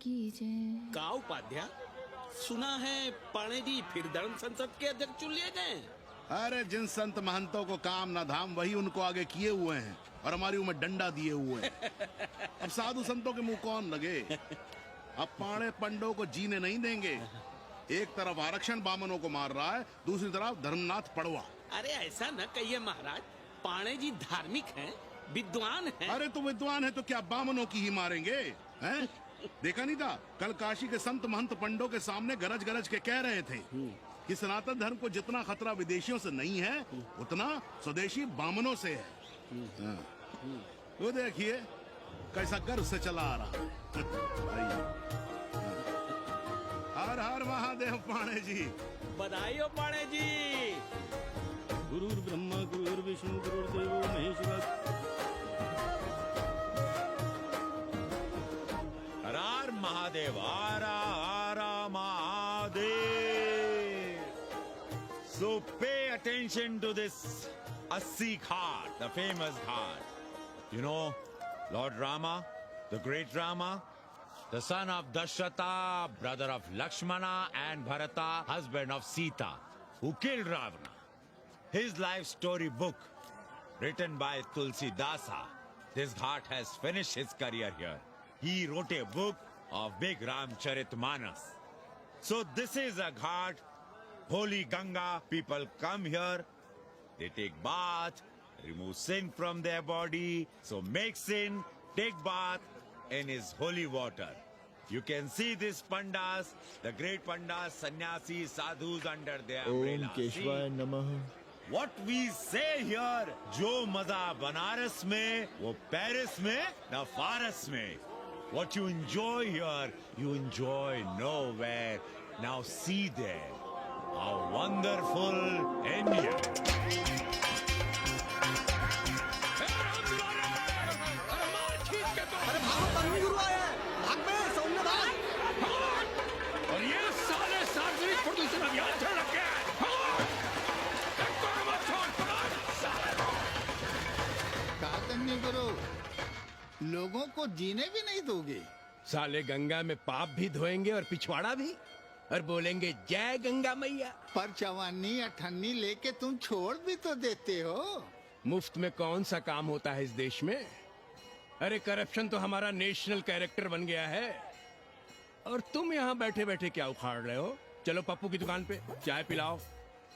की जय। का उपाध्याय, सुना है पाणे जी फिर धर्म संसद के अध्यक्ष चुन लिए गए। अरे जिन संत महंतों को काम न धाम वही उनको आगे किए हुए हैं और हमारी उम्र डंडा दिए हुए हैं। अब साधु संतों के मुंह कौन लगे। अब पाणे पंडों को जीने नहीं देंगे। एक तरफ आरक्षण बामनों को मार रहा है, दूसरी तरफ धर्मनाथ पड़वा। अरे ऐसा न कहिए महाराज, पाणे जी धार्मिक हैं, विद्वान हैं। अरे तो विद्वान है तो क्या बामनों की ही मारेंगे हैं? देखा नहीं था कल काशी के संत महंत पंडों के सामने गरज गरज के कह रहे थे कि सनातन धर्म को जितना खतरा विदेशियों से नहीं है उतना स्वदेशी बामनों से है। वो देखिए कैसा गर्व से चला आ रहा। हर हर महादेव पाणे जी। बधाई हो पाणे जी। गुरुर् ब्रह्मा गुरुर्विष्णु गुरुर्देवो महेश्वर। हर महादेव, आरा आरा Mahadev. So pay attention to this Assi Ghat, the famous ghat. You know, Lord Rama, the great Rama, the son of Dashrata, brother of Lakshmana and Bharata, husband of Sita, who killed Ravana. His life story book, written by Tulsi Dasa. This ghat has finished his career here. He wrote a book of big Ramcharitmanas. So this is a ghat, holy Ganga. People come here, they take bath, remove sin from their body. So make sin, take bath in his holy water. You can see these pandas, the great pandas, sannyasis, sadhus under their umbrella. ओम केशवाय नमः। What we say here, जो मजा बनारस में, वो Paris में, न फारस में. What you enjoy here, you enjoy nowhere. Now see there, how wonderful India. और ये साले सार्वजनिक प्रदूषण अभियान चल रखे हैं। करो, लोगों को जीने भी नहीं दोगे। साले गंगा में पाप भी धोएंगे और पिछवाड़ा भी, और बोलेंगे जय गंगा मैया। पर चवानी अठन्नी लेके तुम छोड़ भी तो देते हो। मुफ्त में कौन सा काम होता है इस देश में। अरे करप्शन तो हमारा नेशनल कैरेक्टर बन गया है। और तुम यहाँ बैठे बैठे क्या उखाड़ रहे हो। चलो पप्पू की दुकान पे चाय पिलाओ।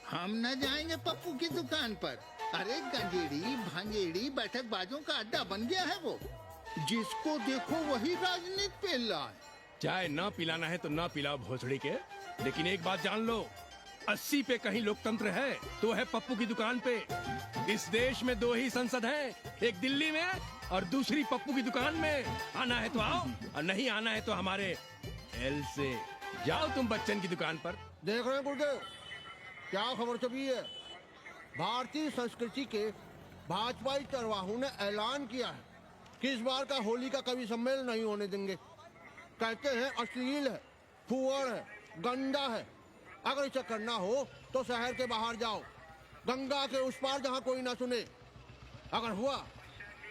हम न जाएंगे पप्पू की दुकान पर। अरे गंजेड़ी भांजेड़ी बैठक बाजों का अड्डा बन गया है वो। जिसको देखो वही राजनीति पेल रहा है। चाय न पिलाना है तो न पिलाओ भोसड़ी के, लेकिन एक बात जान लो, 80 पे कहीं लोकतंत्र है तो है पप्पू की दुकान पे। इस देश में 2 ही संसद हैं, एक दिल्ली में और दूसरी पप्पू की दुकान में। आना है तो आओ और नहीं आना है तो हमारे एल से जाओ तुम बच्चन की दुकान पर। देख रहे हैं गुरुदेव, क्या खबर छपी है। भारतीय संस्कृति के भाजपाई चरवाहों ने ऐलान किया है कि इस बार का होली का कवि सम्मेलन नहीं होने देंगे। कहते हैं अश्लील है, फुअड़ है, गंदा है। अगर इसे करना हो तो शहर के बाहर जाओ, गंगा के उस पार जहाँ कोई ना सुने। अगर हुआ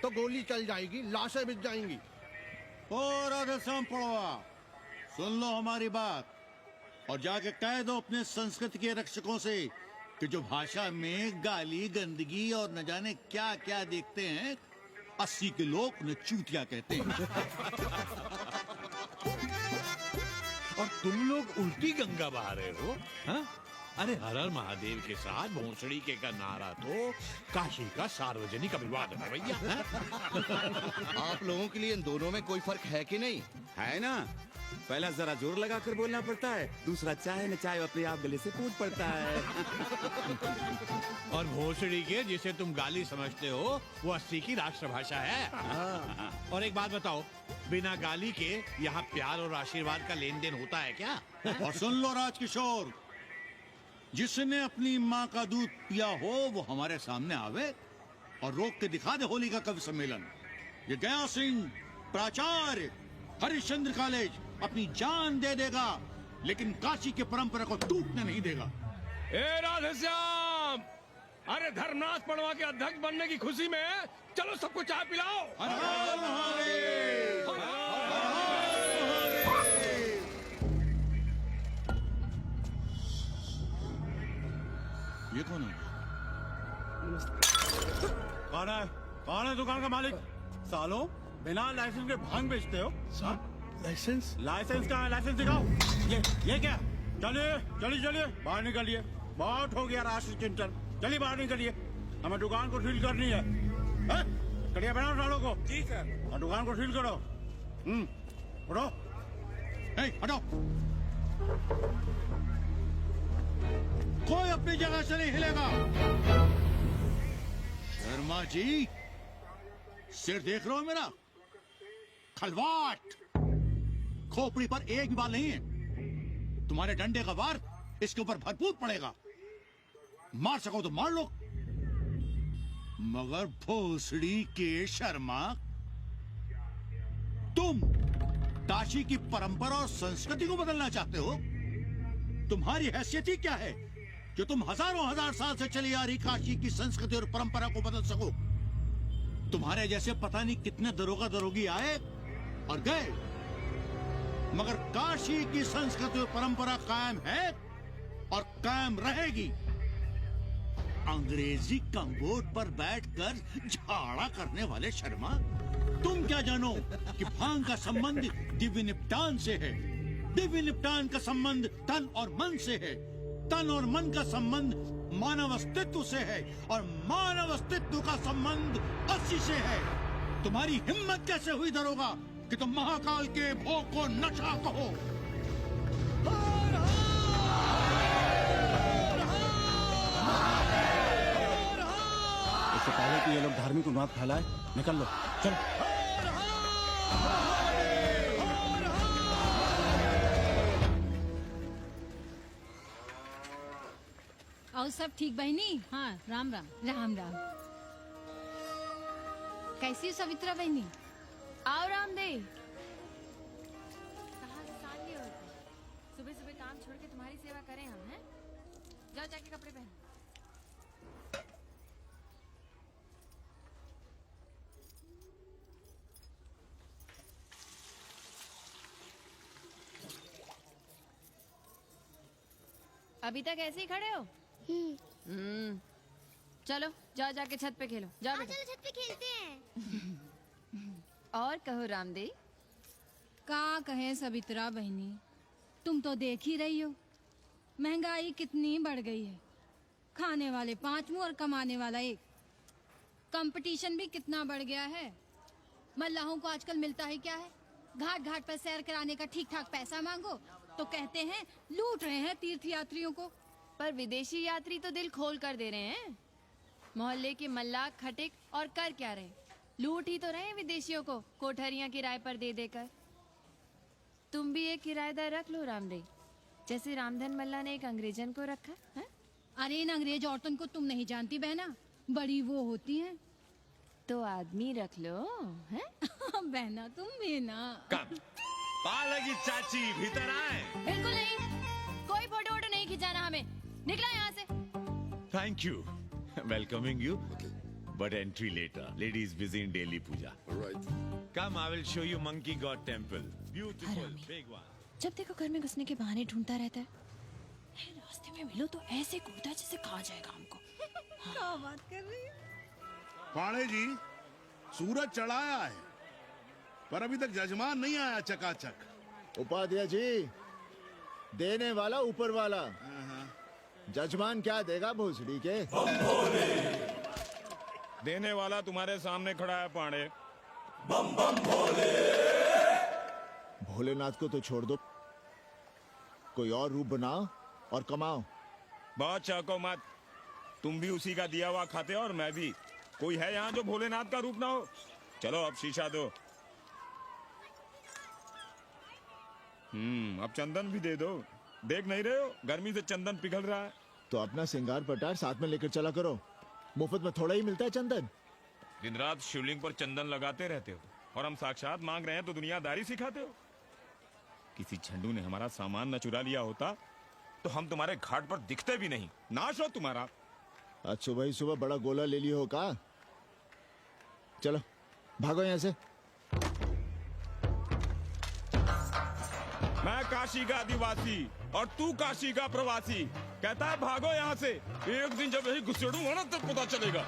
तो गोली चल जाएगी, लाशें बिक जाएंगी। और राधेश्याम पड़वा, सुन लो हमारी बात और जाके कह दो अपने संस्कृति के रक्षकों से कि जो भाषा में गाली गंदगी और न जाने क्या क्या देखते हैं, 80 के लोग उन्हें चूतिया कहते हैं। और तुम लोग उल्टी गंगा बहा रहे हो, हाँ? अरे हर हर महादेव के साथ भोंसड़ी के का नारा तो काशी का सार्वजनिक अभिवादन है भैया। आप लोगों के लिए इन दोनों में कोई फर्क है कि नहीं? है ना। पहला जरा जोर लगाकर बोलना पड़ता है, दूसरा चाहे न चाहे अपने आप गले से कूद पड़ता है। और भोसड़ी के जिसे तुम गाली समझते हो वो 80 की राष्ट्रभाषा है। और एक बात बताओ, बिना गाली के यहाँ प्यार और आशीर्वाद का लेन देन होता है क्या? और सुन लो राजकिशोर, जिसने अपनी माँ का दूध पिया हो वो हमारे सामने आवे और रोक के दिखा दे होली का कवि सम्मेलन। ये गया सिंह प्राचार्य हरिश्चंद्र कॉलेज अपनी जान दे देगा, लेकिन काशी के परंपरा को टूटने नहीं देगा। ए राधेश्याम, अरे धर्मनाथ पड़वा के अध्यक्ष बनने की खुशी में चलो सबको चाय पिलाओ। हर हर महादेव। कौन है? कौन है दुकान का मालिक? सालो बिना लाइसेंस के भांग बेचते हो? लाइसेंस? लाइसेंस का है, लाइसेंस दिखाओ। ये क्या? चलिए चलिए चलिए बाहर निकलिए। बहुत हो गया राष्ट्रीय चिंतन। चलिए बाहर निकलिए, हमें दुकान को सील करनी है। कड़िया बनाओ सालों को। जी सर। और दुकान को सील करो। उठो। हटो। कोई अपनी जगह से नहीं हिलेगा। शर्मा जी, सिर देख रहे हो मेरा? खलवाट, खोपड़ी पर एक भी बाल नहीं है। तुम्हारे डंडे का वार इसके ऊपर भरपूर पड़ेगा। मार सको तो मार लो, मगर भोसड़ी के शर्मा, तुम काशी की परंपरा और संस्कृति को बदलना चाहते हो? तुम्हारी हैसियत ही क्या है कि तुम हजारों हजार साल से चली आ रही काशी की संस्कृति और परंपरा को बदल सको? तुम्हारे जैसे पता नहीं कितने दरोगा दरोगी आए और गए, मगर काशी की संस्कृति और परंपरा कायम है और कायम रहेगी। अंग्रेजी कम्बोर्ड पर बैठकर झाड़ा करने वाले शर्मा, तुम क्या जानो कि भांग का संबंध दिव्य निपटान से है। दिव्य निपटान का संबंध तन और मन से है। तन और मन का संबंध मानव अस्तित्व से है और मानव अस्तित्व का संबंध अस्सी से है। तुम्हारी हिम्मत कैसे हुई दरोगा कि तुम महाकाल के भोग को नशा कहो? इससे पहले कि ये लोग धार्मिक उन्माद फैलाए, निकल लो, चलो। और सब ठीक बहनी? हाँ, राम राम। राम राम। कैसी हो सवित्रा बहनी? आओ रामदेव। कहाँ से साल लिए होते? सुबह सुबह काम छोड़ के तुम्हारी सेवा करें हम, हैं? जाओ जाके कपड़े पहनो। अभी तक ऐसे ही खड़े हो? चलो जाओ जाके छत पे खेलो। जाओ बेटा। चलो छत पे खेलते हैं। और कहो रामदेव। का कहे सवित्रा बहनी, तुम तो देख ही रही हो महंगाई कितनी बढ़ गई है। खाने वाले 5 मुंह और कमाने वाला 1। कंपटीशन भी कितना बढ़ गया है। मल्लाहों को आजकल मिलता है क्या है? घाट घाट पर सैर कराने का ठीक ठाक पैसा मांगो तो कहते हैं लूट रहे हैं तीर्थ यात्रियों को। पर विदेशी यात्री तो दिल खोल कर दे रहे हैं। मोहल्ले के मल्लाह खटिक और कर क्या रहे? लूट ही तो रहे हैं विदेशियों को कोठरियां किराए पर दे देकर। तुम भी एक किराएदार रख लो रामदेव, जैसे रामधन मल्ला ने एक अंग्रेजन को रखा है? अरे इन अंग्रेज औरतों को तुम नहीं जानती बहना, बड़ी वो होती हैं। तो आदमी रख लो, हैं? बहना तुम भी ना। पालगी चाची भीतर आए। बिल्कुल नहीं, कोई फोटो वोटो नहीं खिंचाना हमें। निकलो यहाँ से। Thank you, welcoming you, but entry later. Ladies busy in daily puja. All right. Come, I will show you Monkey God Temple. Beautiful, big one. जब देखो घर में घुसने के बहाने ढूंढता रहता है। रास्ते में मिलो तो ऐसे कूदता है जैसे खा जाएगा हमको। क्या बात कर रही है? पाणे जी, सूरज चढ़ाया है पर अभी तक जजमान नहीं आया चकाचक। उपाध्याय जी, देने वाला ऊपर वाला, जजमान क्या देगा भोसड़ी के? देने वाला तुम्हारे सामने खड़ा है पांडे। भोलेनाथ को तो छोड़ दो, कोई और रूप बनाओ और कमाओ। बहुत चाको मत, तुम भी उसी का दिया हुआ खाते हो और मैं भी। कोई है यहाँ जो भोलेनाथ का रूप ना हो? चलो अब शीशा दो। अब चंदन भी दे दो। देख नहीं रहे हो गर्मी से चंदन पिघल रहा है। तो अपना सिंगार पटार साथ में लेकर चला करो, मुफ्त में थोड़ा ही मिलता है चंदन। दिन रात शिवलिंग पर चंदन लगाते रहते हो और हम साक्षात मांग रहे हैं तो दुनियादारी सिखाते हो। किसी झंडू ने हमारा सामान न चुरा लिया होता तो हम तुम्हारे घाट पर दिखते भी नहीं। नाश हो तुम्हारा। आज सुबह ही सुबह बड़ा गोला ले लियो हो का? चलो भागो यहाँ से। मैं काशी का आदिवासी और तू काशी का प्रवासी। कहता है भागो यहाँ से, एक दिन जब यही घुसेड़ूंगा ना तब पता चलेगा।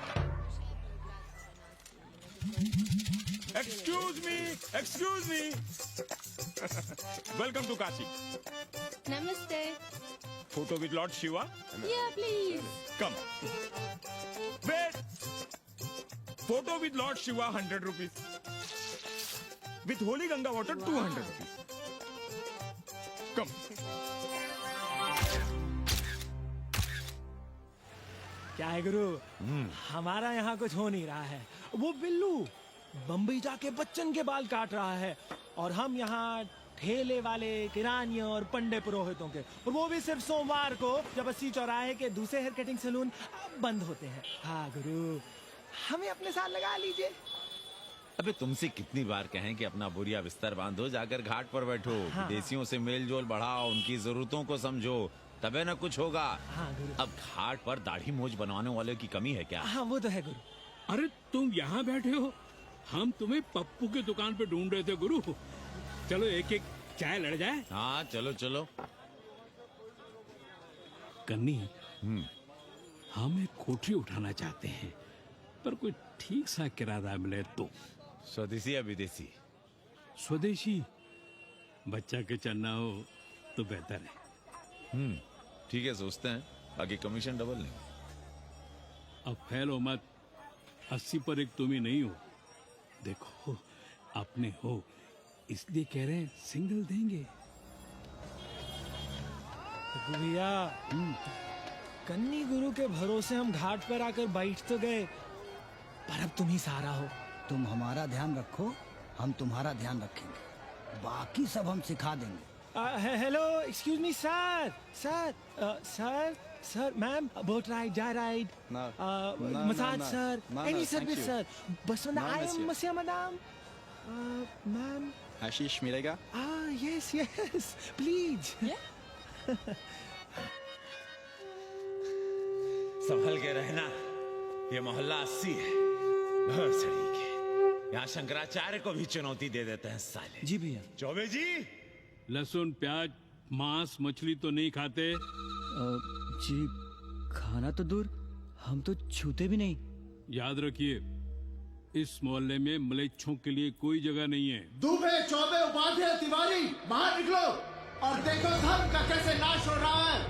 Excuse me welcome to Kashi. नमस्ते। Photo with lord Shiva. Yeah please. Come wait. Photo with lord Shiva 100 rupees, with holy Ganga water 200 rupees. Come. क्या है गुरु, हमारा यहाँ कुछ हो नहीं रहा है। वो बिल्लू बम्बई जाके बच्चन के बाल काट रहा है और हम यहाँ ठेले वाले, किरानियों और पंडे पुरोहितों के, और वो भी सिर्फ सोमवार को, जब 80 चौराहे के दूसरे हेयर कटिंग सैलून बंद होते हैं। हाँ गुरु, हमें अपने साथ लगा लीजिए। अबे तुमसे कितनी बार कहें कि अपना बोरिया बिस्तर बांधो, जाकर घाट पर बैठो, हाँ। विदेशियों से मेल जोल बढ़ाओ, उनकी जरूरतों को समझो, तबे न कुछ होगा। हाँ गुरु। अब घाट पर दाढ़ी मूंछ बनवाने वाले की कमी है क्या? हाँ वो तो है गुरु। अरे तुम यहाँ बैठे हो, हम तुम्हें पप्पू की दुकान पे ढूंढ रहे थे गुरु। चलो एक एक चाय लड़ जाए। हाँ चलो चलो। कन्नी, हम एक कोठरी उठाना चाहते हैं, पर कोई ठीक सा किराया मिले तो। स्वदेशी या विदेशी? स्वदेशी। बच्चा के चन्ना हो तो बेहतर है। ठीक है, सोचते हैं, बाकी कमीशन डबल नहीं। अब फैलो मत, 80 पर एक तुम ही नहीं हो। देखो अपने हो, इसलिए कह रहे हैं सिंगल देंगे। भैया, कन्नी गुरु के भरोसे हम घाट पर आकर बैठ तो गए, पर अब तुम ही सहारा हो। तुम हमारा ध्यान रखो, हम तुम्हारा ध्यान रखेंगे, बाकी सब हम सिखा देंगे। Hello, excuse me sir, sir, ma'am, boat ride, जा ride, massage sir, any service sir, बस आई एम मसिया मैडम, मैम। आशीष मिलेगा? Yes, please. संभल के रहना, ये मोहल्ला 80 है, घर सड़ी के। यहाँ शंकराचार्य को भी चुनौती दे देते हैं साले। जी भैया। चौबे जी, लहसुन, प्याज, मांस, मछली तो नहीं खाते? जी खाना तो दूर, हम तो छूते भी नहीं। याद रखिए, इस मोहल्ले में मलेच्छों के लिए कोई जगह नहीं है। दुबे, चौबे, उपाध्याय, तिवारी, बाहर निकलो और देखो धर्म का कैसे नाश हो रहा है।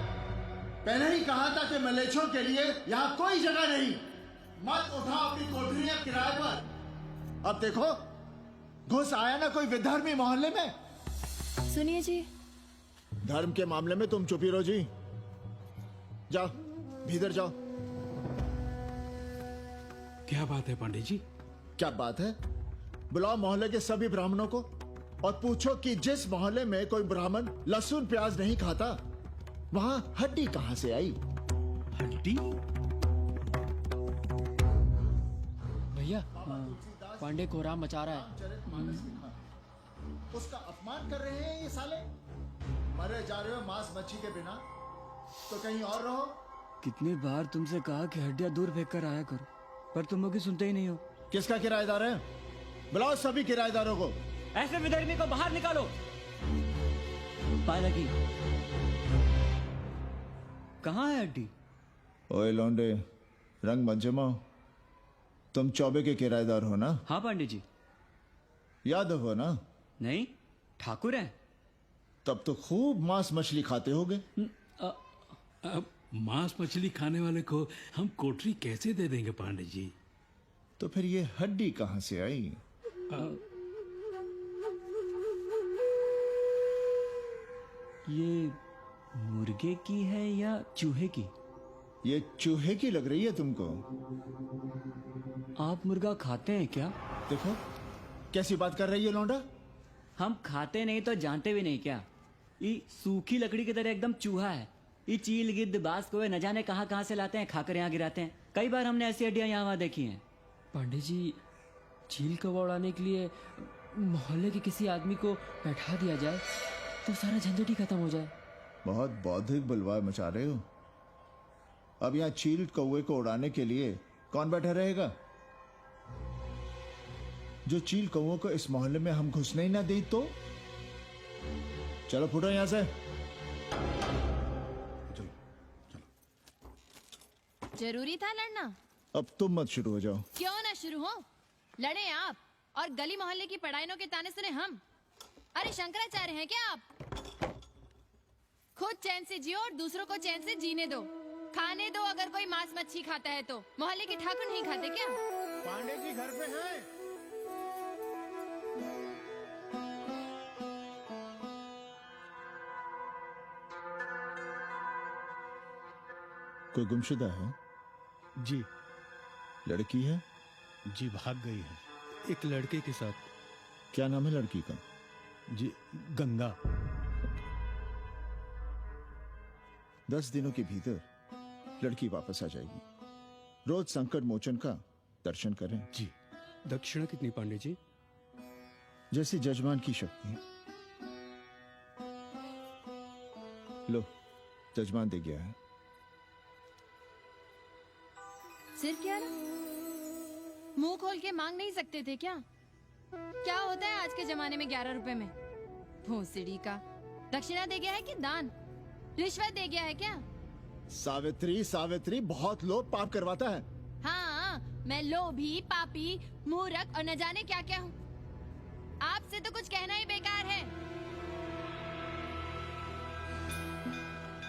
पहले ही कहा था कि मलेच्छों के लिए यहाँ कोई जगह नहीं। मत उठाओ अपनी कोठरियां किराए पर। अब देखो, घुस आया ना कोई विधर्मी मोहल्ले में। सुनिए जी, धर्म के मामले में तुम चुप ही रहो जी। जाओ, भीतर जाओ। क्या बात है पंडित जी? क्या बात है? बुलाओ मोहल्ले के सभी ब्राह्मणों को और पूछो कि जिस मोहल्ले में कोई ब्राह्मण लहसुन प्याज नहीं खाता, वहां हड्डी कहां से आई? हड्डी? भैया, पांडे कोहराम मचा रहा है। उसका अपमान कर रहे हैं ये साले। मरे जा रहे हो मांस मच्छी के बिना, तो कहीं और रहो। कितनी बार तुमसे कहा कि हड्डियां दूर फेंक कर आया करो, पर तुम लोग सुनते ही नहीं हो। किसका किराएदार है? बुलाओ सभी किराएदारों को। ऐसे विधर्मी को बाहर निकालो। पालकी, कहाँ है हड्डी? ओए लौंडे, रंग मत जमाओ। तुम चौबे के किराएदार हो ना? हाँ पंडित जी। यादव हो ना? नहीं, ठाकुर हैं। तब तो खूब मांस मछली खाते होगे। अब मांस मछली खाने वाले को हम कोठरी कैसे दे देंगे पांडे जी? तो फिर ये हड्डी कहां से आई? ये मुर्गे की है या चूहे की? ये चूहे की लग रही है तुमको। आप मुर्गा खाते हैं क्या? देखो कैसी बात कर रही है लौंडा। हम खाते नहीं तो जानते भी नहीं क्या? ये सूखी लकड़ी की तरह एकदम चूहा है। ये चील, गिद्ध, बाज को न जाने कहाँ से लाते हैं, खाकर यहाँ गिराते हैं। कई बार हमने ऐसी हड्डियां यहाँ वहाँ देखी हैं। पांडे जी, चील कौवा उड़ाने के लिए मोहल्ले के किसी आदमी को बैठा दिया जाए तो सारा झंझट ही खत्म हो जाए। बहुत बौद्धिक बलवा मचा रहे हो। अब यहाँ चील कौवे को उड़ाने के लिए कौन बैठा रहेगा? जो चील कौवों को इस मोहल्ले में हम घुसने ही ना दे तो। चलो फुटो यहाँ से। चलो चलो। जरूरी था लड़ना? अब तुम मत शुरू हो जाओ। क्यों ना शुरू हो? लड़े आप और गली मोहल्ले की पढ़ाइयों के ताने सुने हम। अरे शंकराचार्य हैं क्या आप? खुद चैन से जियो और दूसरों को चैन से जीने दो। खाने दो अगर कोई मांस मच्छी खाता है तो। मोहल्ले के ठाकुर नहीं खाते क्या? पांडे जी घर पे हैं? कोई गुमशुदा है? जी। लड़की है? जी भाग गई है एक लड़के के साथ। क्या नाम है लड़की का? जी गंगा। 10 दिनों के भीतर लड़की वापस आ जाएगी। रोज संकट मोचन का दर्शन करें। जी। दक्षिणा कितनी पांडे जी? जैसी जजमान की शक्ति। लो, जजमान दे गया है। सिर क्या रहा? मुंह खोल के मांग नहीं सकते थे क्या? क्या होता है आज के जमाने में 11 रुपए में? भोसड़ी का। दक्षिणा दे गया है कि दान? रिश्वत दे गया है क्या? सावित्री, सावित्री बहुत लोभ पाप करवाता है। हाँ, मैं लोभी, पापी, मूर्ख और न जाने क्या क्या हूँ। आपसे तो कुछ कहना ही बेकार है।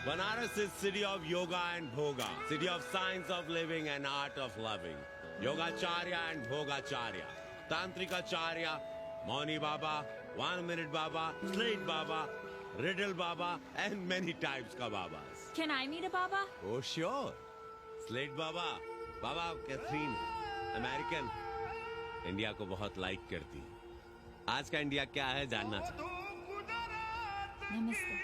Banaras is city of yoga and bhoga, city of science of living and art of loving. Yogacharya and Bhogacharya, Tantrikacharya, Mauni Baba, 1 Minute Baba, Straight Baba, Riddle Baba, and many types ka Babas. Can I meet a Baba? Oh sure, Slate Baba, Baba Catherine, American, India को बहुत like करती। आज का India क्या है जानना चाहती। नमस्ते।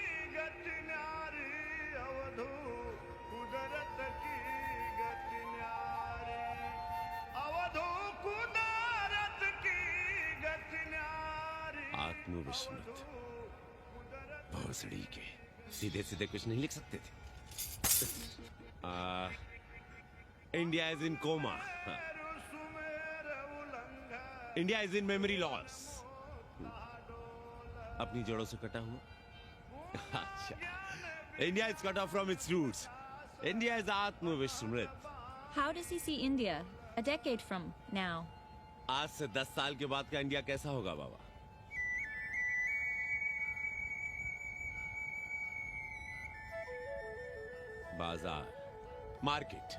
आत्मविस्मृत भोसड़ी के सीधे सीधे कुछ नहीं लिख सकते थे। India is in coma. India is in memory loss. अपनी जड़ों से कटा हुआ। अच्छा, India is cut off from its roots. India is आत्मविस्मृत। How does he see India a decade from now? आज से 10 साल के बाद का इंडिया कैसा होगा बाबा? बाजार, market.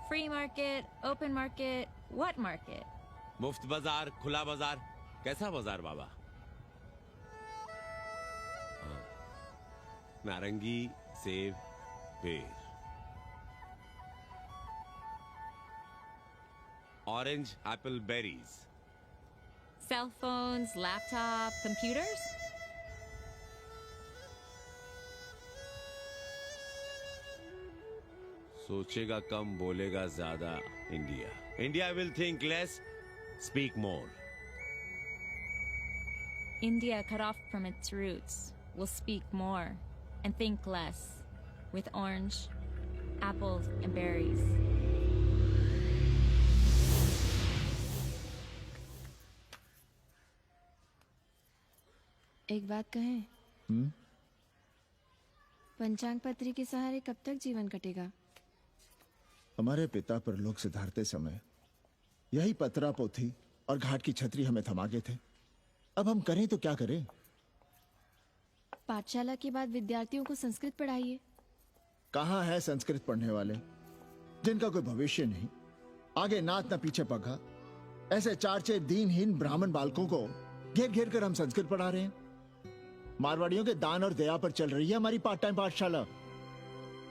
Free market, open market, what market? मुफ्त बाजार, खुला बाजार, कैसा बाजार बाबा? हाँ, नारंगी, सेब, पेड़। Orange, apple, berries. Cell phones, laptop, computers? सोचेगा कम, बोलेगा ज्यादा। India India will think less, speak more. India, cut off from its roots, will speak more and think less, with orange, apples, and berries. एक बात कहें? पंचांग पत्री के सहारे कब तक जीवन कटेगा? हमारे पिता परलोक से धारते समय यही पतरा पोथी और घाट की छतरी हमें थमा गए थे। अब हम करें तो क्या करें? पाठशाला के बाद विद्यार्थियों को संस्कृत पढ़ाइए। कहाँ है संस्कृत पढ़ने वाले जिनका कोई भविष्य नहीं, आगे नात न पीछे पगा। ऐसे 4 दीनहीन ब्राह्मण बालकों को घेर घेर कर हम संस्कृत पढ़ा रहे हैं। मारवाड़ियों के दान और दया पर चल रही है हमारी पार्ट टाइम पाठशाला।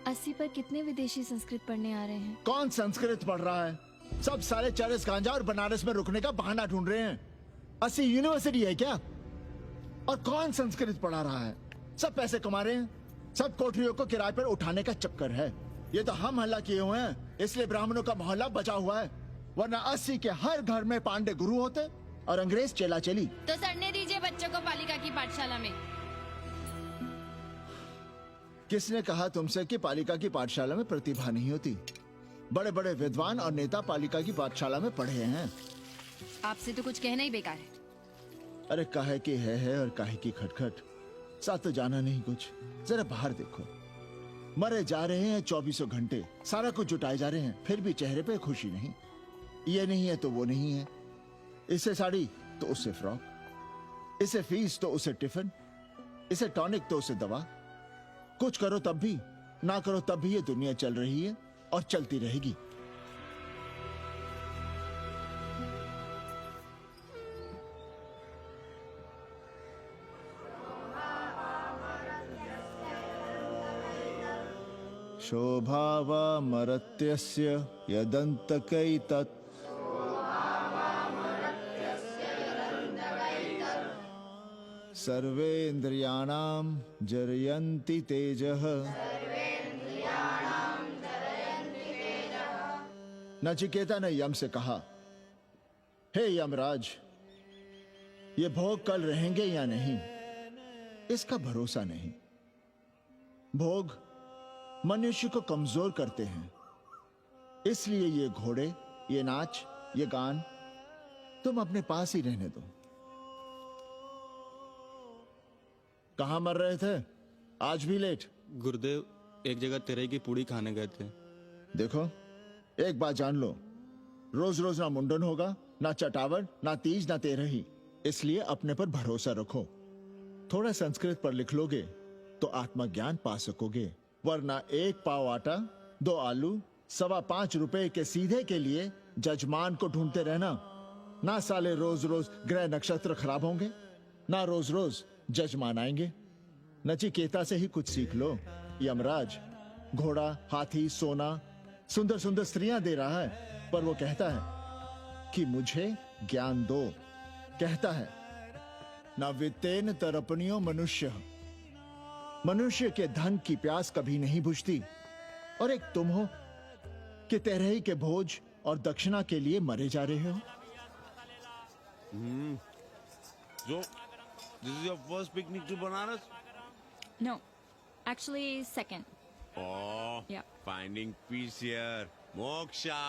80 पर कितने विदेशी संस्कृत पढ़ने आ रहे हैं? कौन संस्कृत पढ़ रहा है? सब सारे चरस गांजा और बनारस में रुकने का बहाना ढूंढ रहे हैं। 80 यूनिवर्सिटी है क्या? और कौन संस्कृत पढ़ा रहा है? सब पैसे कमा रहे हैं। सब कोठरियों को किराए पर उठाने का चक्कर है। ये तो हम हल्ला किए हुए हैं, इसलिए ब्राह्मणों का मोहल्ला बचा हुआ है। वरना 80 के हर घर में पांडे गुरु होते और अंग्रेज चेला चली। तो सड़ने दीजिए बच्चों को पालिका की पाठशाला में। किसने कहा तुमसे कि पालिका की पाठशाला में प्रतिभा नहीं होती? बड़े बड़े विद्वान और नेता पालिका की पाठशाला में पढ़े हैं। आपसे तो कुछ कहना ही बेकार है। अरे काहे की है और काहे की खटखट, साथ तो जाना नहीं कुछ। जरा बाहर देखो, मरे जा रहे हैं 24 घंटे, सारा कुछ जुटाए जा रहे हैं, फिर भी चेहरे पे खुशी नहीं। ये नहीं है तो वो नहीं है, इसे साड़ी तो उससे फ्रॉक, इसे फीस तो उसे टिफिन, इसे टॉनिक तो उसे दवा। कुछ करो तब भी, ना करो तब भी ये दुनिया चल रही है और चलती रहेगी। शोभावा मरत्यस्य यदन्तकैतत् सर्वेन्द्रियाणां जरयन्ति तेजः। नचिकेता ने यम से कहा, हे यमराज, ये भोग कल रहेंगे या नहीं, इसका भरोसा नहीं। भोग मनुष्य को कमजोर करते हैं, इसलिए ये घोड़े, ये नाच, ये गान तुम अपने पास ही रहने दो। कहां मर रहे थे? आज भी लेट? गुरुदेव, एक जगह तेरे की पूड़ी खाने गए थे। देखो, एक बात जान लो, रोज रोज ना मुंडन होगा, ना चटावट, ना तीज, ना तेरही। इसलिए अपने पर भरोसा रखो। थोड़ा संस्कृत पर लिख लोगे तो आत्मज्ञान पा सकोगे, वरना 1 पाव आटा, 2 आलू, 5.25 रुपए के सीधे के लिए जजमान को ढूंढते रहना। ना साले रोज रोज ग्रह नक्षत्र खराब होंगे, ना रोज रोज जजमान आएंगे। नचिकेता से ही कुछ सीख लो। यमराज घोड़ा, हाथी, सोना, सुंदर सुंदर स्त्रियां दे रहा है, पर वो कहता है कि मुझे ज्ञान दो। कहता है, ना वित्तेन तरपनियो मनुष्य, मनुष्य के धन की प्यास कभी नहीं बुझती। और एक तुम हो कि तेरही के भोज और दक्षिणा के लिए मरे जा रहे हो। So, this is your first picnic to Banaras? No, actually second. Oh, Yeah. finding peace here. Moksha.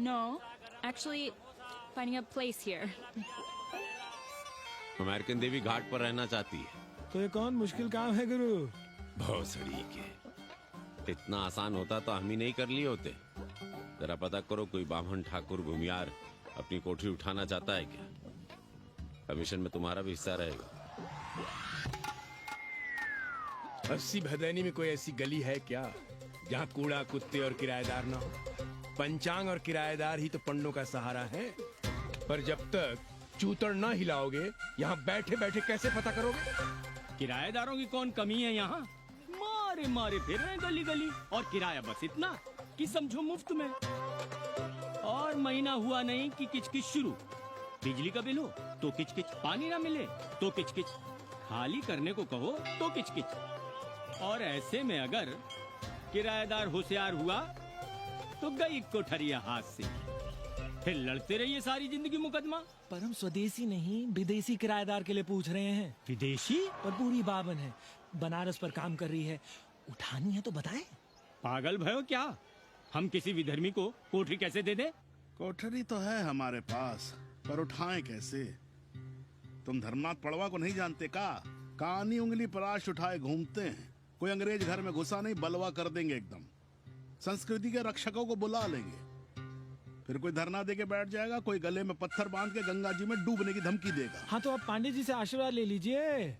No, actually finding a place here. American देवी घाट पर रहना चाहती है। तो ये कौन मुश्किल काम है गुरु? भौसड़ी के, इतना आसान होता तो हम ही नहीं कर लिए होते। जरा पता करो, कोई बामन ठाकुर भूमियार अपनी कोठरी उठाना चाहता है क्या? कमीशन में तुम्हारा भी हिस्सा रहेगा। 80 भदैनी में कोई ऐसी गली है क्या जहाँ कूड़ा, कुत्ते और किराएदार ना हो? पंचांग और किराएदार ही तो पंडों का सहारा है। पर जब तक चूतड़ ना हिलाओगे, यहाँ बैठे बैठे कैसे पता करोगे? किराएदारों की कौन कमी है यहाँ? मारे मारे फिर रहे गली गली, और किराया बस इतना कि समझो मुफ्त में। और महीना हुआ नहीं कि किचकिच शुरू। बिजली का बिल हो तो किचकिच, पानी ना मिले तो किचकिच, खाली करने को कहो तो किचकिच। और ऐसे में अगर किराएदार होशियार हुआ तो गई कोठरिया हाथ से, फिर लड़ते रहिए सारी जिंदगी मुकदमा। पर हम स्वदेशी नहीं, विदेशी किराएदार के लिए पूछ रहे हैं। विदेशी? पर पूरी बावन है, बनारस पर काम कर रही है, उठानी है तो बताएं। पागल भयो क्या? हम किसी विधर्मी को कोठरी कैसे दे दे? कोठरी तो है हमारे पास, पर उठाएं कैसे? तुम धर्मनाथ पड़वा को नहीं जानते का? कानी उंगली पराश उठाए घूमते हैं। कोई अंग्रेज घर में घुसा नहीं, बलवा कर देंगे एकदम। संस्कृति के रक्षकों को बुला लेंगे, फिर कोई धरना दे के बैठ जाएगा, कोई गले में पत्थर बांध के गंगा जी में डूबने की धमकी देगा। हाँ तो आप पांडे जी से आशीर्वाद ले लीजिए।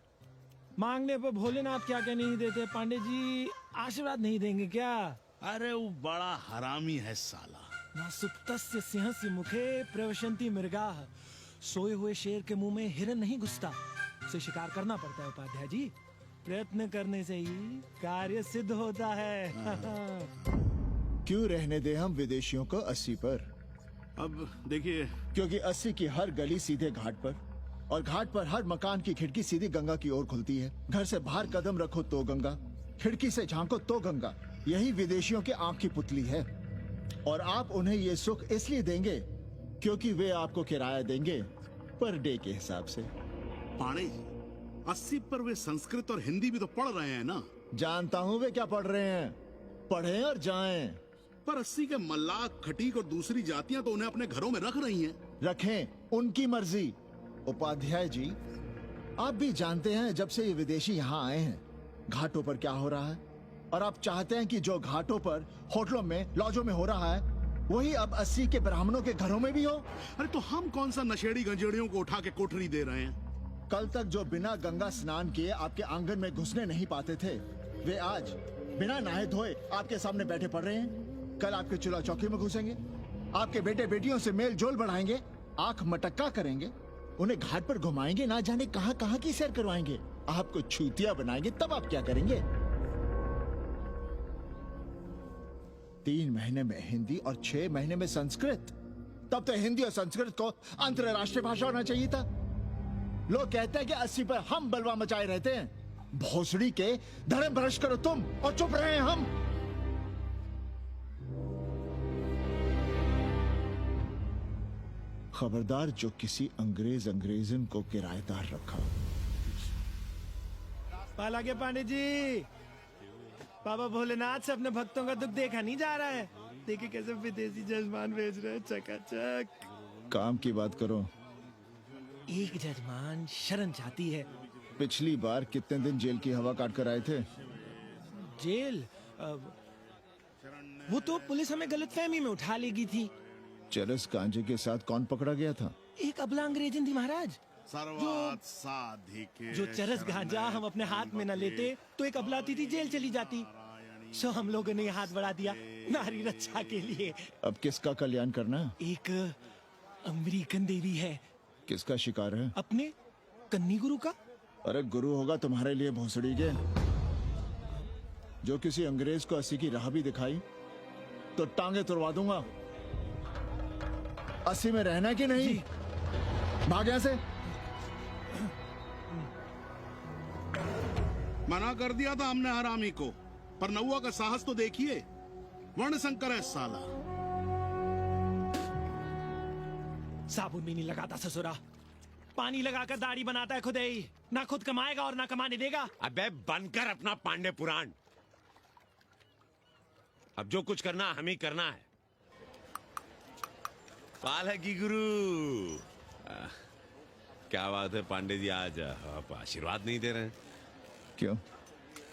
मांगने पर भोलेनाथ क्या क्या नहीं देते, पांडे जी आशीर्वाद नहीं देंगे क्या? अरे वो बड़ा हरामी है साला। ना सुप्तस्य सिंहस्य मुखे प्रवशन्ति मृगाः, सोए हुए शेर के मुंह में हिरन नहीं घुसता, उसे शिकार करना पड़ता है उपाध्याय जी। प्रयत्न करने से ही कार्य सिद्ध होता है। क्यों रहने दे हम विदेशियों को 80 पर? अब देखिए, क्योंकि 80 की हर गली सीधे घाट पर, और घाट पर हर मकान की खिड़की सीधी गंगा की ओर खुलती है। घर से बाहर कदम रखो तो गंगा, खिड़की से झांको तो गंगा। यही विदेशियों के आंख की पुतली है। और आप उन्हें ये सुख इसलिए देंगे क्योंकि वे आपको किराया देंगे पर डे के हिसाब से। पाणे जी, 80 पर वे संस्कृत और हिंदी भी तो पढ़ रहे हैं ना? जानता हूँ वे क्या पढ़ रहे हैं, पढ़ें और जाएं। पर 80 के मल्लाक, खटीक और दूसरी जातियां तो उन्हें अपने घरों में रख रही हैं। रखें, उनकी मर्जी। उपाध्याय जी, आप भी जानते हैं जब से ये विदेशी यहाँ आए हैं घाटों पर क्या हो रहा है। और आप चाहते हैं कि जो घाटों पर, होटलों में, लॉजों में हो रहा है, वही अब 80 के ब्राह्मणों के घरों में भी हो? अरे तो हम कौन सा नशेड़ी गंजेड़ियों को उठा के कोठरी दे रहे हैं? कल तक जो बिना गंगा स्नान किए आपके आंगन में घुसने नहीं पाते थे, वे आज बिना नहाए धोए आपके सामने बैठे पड़ रहे हैं। कल आपके चूल्हा चौकी में घुसेंगे, आपके बेटे बेटियों से मेल जोल बढ़ाएंगे, आंख मटक्का करेंगे, उन्हें घाट पर घुमाएंगे, ना जाने कहां कहां की सैर करवाएंगे, आपको छूतिया बनाएंगे। तब आप क्या करेंगे? 3 महीने में हिंदी और 6 महीने में संस्कृत। तब तो हिंदी और संस्कृत को अंतरराष्ट्रीय भाषा होना चाहिए था। लोग कहते हैं कि 80 पर हम बलवा मचाए रहते हैं। भोसड़ी के धर्म भ्रष्ट करो तुम और चुप रहे हम। खबरदार जो किसी अंग्रेजन को किराएदार रखा। पाला के पांडे जी, बाबा भोलेनाथ से अपने भक्तों का दुख देखा नहीं जा रहा है। देखिए कैसे विदेशी जजमान भेज रहे हैं, चकाचक। काम की बात करो। एक जजमान शरण चाहती है। पिछली बार कितने दिन जेल की हवा काट कर आए थे? जेल? वो तो पुलिस हमें गलतफहमी में उठा लेगी थी। चरस गांजे के साथ कौन पकड़ा गया था? एक अबला अंग्रेजन थी महाराज। जो चरस गांजा हम अपने हाथ में न लेते तो एक अबलाती थी जेल चली जाती। सो हम लोगों ने हाथ बढ़ा दिया नारी रक्षा के लिए। अब किसका कल्याण करना है? एक अमेरिकन देवी है। किसका शिकार है? अपने कन्नी गुरु का। अरे गुरु होगा तुम्हारे लिए भोसड़ी के। जो किसी अंग्रेज को 80 की राह भी दिखाई तो टांगे तुड़वा दूंगा। 80 में रहना कि नहीं? भाग यहां से। मना कर दिया था हमने हरामी को, पर नौआ का साहस तो देखिए। वर्ण संकर है साला। साबुन भी नहीं लगाता ससुरा, पानी लगाकर दाढ़ी बनाता है खुद ही। ना खुद कमाएगा और ना कमाने देगा। अबे बनकर अपना पांडे पुराण। अब जो कुछ करना हम ही करना है। पालकी गुरु। क्या बात है पांडे जी, आज आप आशीर्वाद नहीं दे रहे हैं? क्यों?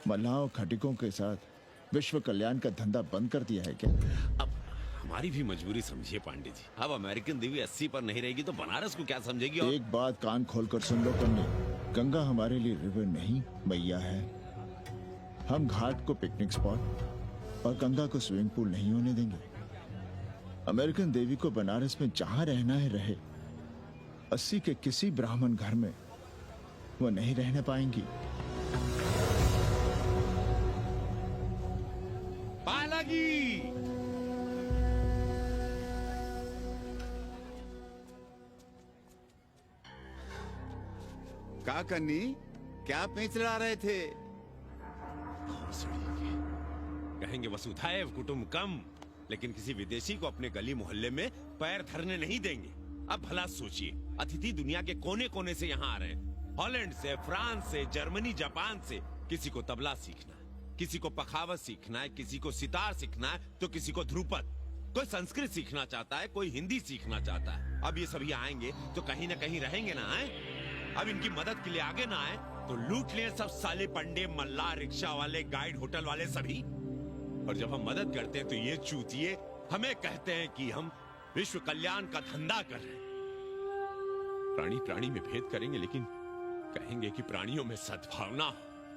मल्लाहों खटिकों के साथ विश्व कल्याण का धंधा बंद कर दिया है क्या? अब हमारी भी मजबूरी समझिए पांडे जी। अब अमेरिकन देवी 80 पर नहीं रहेगी तो बनारस को क्या समझेगी? और एक बात कान खोलकर सुन लो कन्नी, गंगा हमारे लिए रिवर नहीं मैया है। हम घाट को पिकनिक स्पॉट और गंगा को स्विमिंग पूल नहीं होने देंगे। अमेरिकन देवी को बनारस में जहां रहना है रहे। 80 के किसी ब्राह्मण घर में वो नहीं रहने पाएंगी। पालकी। का कन्नी, क्या पेंच लड़ा रहे थे? कहेंगे वसुधैव कुटुंबकम, लेकिन किसी विदेशी को अपने गली मोहल्ले में पैर धरने नहीं देंगे। अब भला सोचिए, अतिथि दुनिया के कोने कोने से यहाँ आ रहे हैं। हॉलैंड से, फ्रांस से, जर्मनी, जापान से। किसी को तबला सीखना है, किसी को पखावत सीखना है, किसी को सितार सीखना है, तो किसी को ध्रुपद। कोई संस्कृत सीखना चाहता है, कोई हिंदी सीखना चाहता है। अब ये सभी आएंगे तो कहीं ना कहीं रहेंगे ना। आए अब इनकी मदद के लिए आगे ना आए तो लूट लिए सब साले पंडे, मल्ला, रिक्शा वाले, गाइड, होटल वाले सभी। और जब हम मदद करते हैं तो ये चूतिए हमें कहते हैं कि हम विश्व कल्याण का धंधा कर रहे हैं। प्राणी प्राणी में भेद करेंगे, लेकिन कहेंगे कि प्राणियों में सद्भावना हो।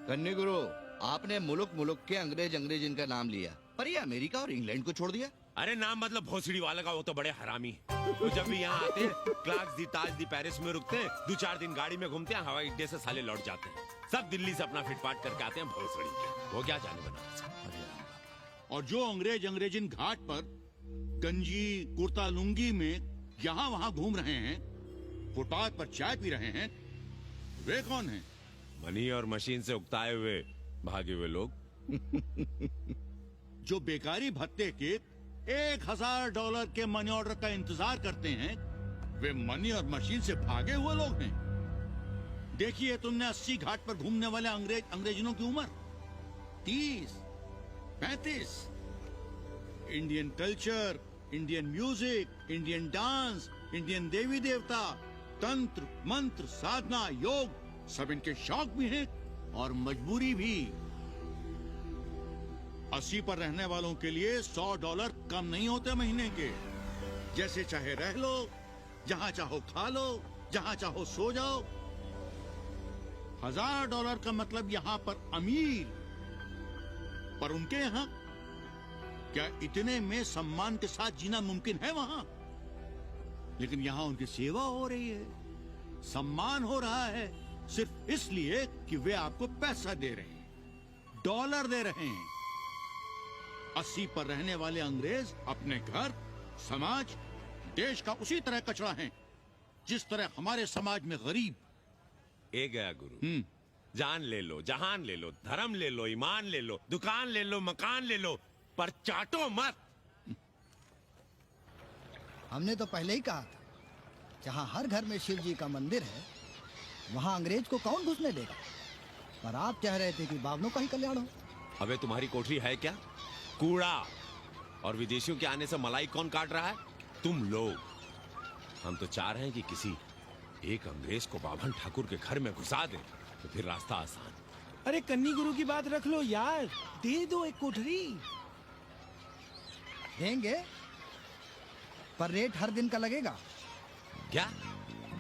कन्नी गुरु, आपने मुल्क मुल्क के अंग्रेज इनका नाम लिया, पर ये अमेरिका और इंग्लैंड को छोड़ दिया। अरे नाम मतलब भोसड़ी वाला का, वो तो बड़े हरामी है। वो जब भी यहाँ आते हैं, क्लार्क्स दी, ताज दी, पेरिस में रुकते हैं, 2-4 दिन गाड़ी में घूमते हैं, हवाई अड्डे से साले लौट जाते हैं। सब दिल्ली से अपना फिटपाट करके आते हैं भोसड़ी के। वो क्या जाने बनारस। और जो अंग्रेजन घाट पर गंजी कुर्ता लुंगी में यहाँ वहाँ घूम रहे हैं, फुटपाथ पर चाय पी रहे हैं, वे कौन हैं? मनी और मशीन से उकताए हुए भागे हुए लोग। जो बेकारी भत्ते के $1000 के मनी ऑर्डर का इंतजार करते हैं, वे मनी और मशीन से भागे हुए लोग हैं। देखिए तुमने 80 घाट पर घूमने वाले अंग्रेजनों की उम्र 30-35। Indian culture, Indian music, Indian dance, Indian देवी देवता, तंत्र मंत्र, साधना, योग, सब इनके शौक भी हैं और मजबूरी भी। 80 पर रहने वालों के लिए $100 कम नहीं होते महीने के। जैसे चाहे रह लो, जहां चाहो खा लो, जहां चाहो सो जाओ। $1000 का मतलब यहाँ पर अमीर, पर उनके यहाँ क्या इतने में सम्मान के साथ जीना मुमकिन है वहां? लेकिन यहाँ उनकी सेवा हो रही है, सम्मान हो रहा है, सिर्फ इसलिए कि वे आपको पैसा दे रहे हैं, डॉलर दे रहे हैं। 80 पर रहने वाले अंग्रेज अपने घर, समाज, देश का उसी तरह कचरा हैं, जिस तरह हमारे समाज में गरीब। ए गया गुरु, जान ले लो, जहान ले लो, धर्म ले लो, ईमान ले लो, दुकान ले लो, मकान ले लो, पर चाटो मत। हमने तो पहले ही कहा था, जहाँ हर घर में शिव जी का मंदिर है, वहाँ अंग्रेज को कौन घुसने देगा। पर आप कह रहे थे कि बावनों का ही कल्याण हो। अबे तुम्हारी कोठरी है क्या? कूड़ा। और विदेशियों के आने से मलाई कौन काट रहा है? तुम लोग। हम तो चाह रहे हैं कि किसी एक अंग्रेज को बाभन ठाकुर के घर में घुसा दे, तो फिर रास्ता आसान। अरे कन्नी गुरु की बात रख लो यार, दे दो एक कोठरी। देंगे, पर रेट हर दिन का लगेगा। क्या?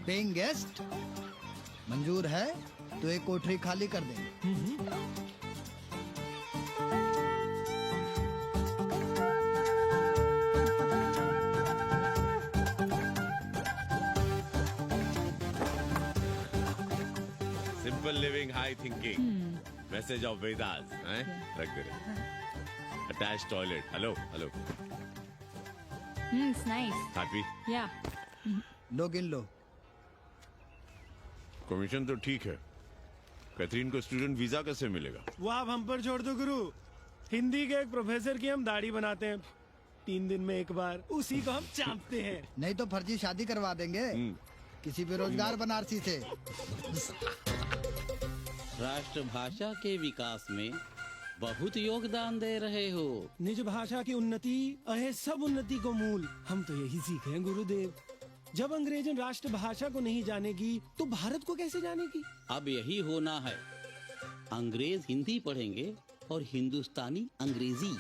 पेइंग गेस्ट मंजूर है तो एक कोठरी खाली कर देंगे। Simple living, high thinking, message of Vedas, रख दे रहे। Attach toilet, hello hello. It's nice. Happy? Yeah. लो गिन लो। कमीशन तो ठीक है, कैथरीन को स्टूडेंट वीजा कैसे मिलेगा? वो आप हम पर छोड़ दो गुरु। हिंदी के एक प्रोफेसर की हम दाढ़ी बनाते हैं 3 दिन में एक बार, उसी को हम चापते हैं। नहीं तो फर्जी शादी करवा देंगे किसी बेरोजगार बनारसी से। राष्ट्रभाषा के विकास में बहुत योगदान दे रहे हो। निज भाषा की उन्नति अहे सब उन्नति को मूल। हम तो यही सीखे हैं गुरुदेव। जब अंग्रेजन राष्ट्रभाषा को नहीं जानेगी तो भारत को कैसे जानेगी? अब यही होना है, अंग्रेज हिंदी पढ़ेंगे और हिंदुस्तानी अंग्रेजी।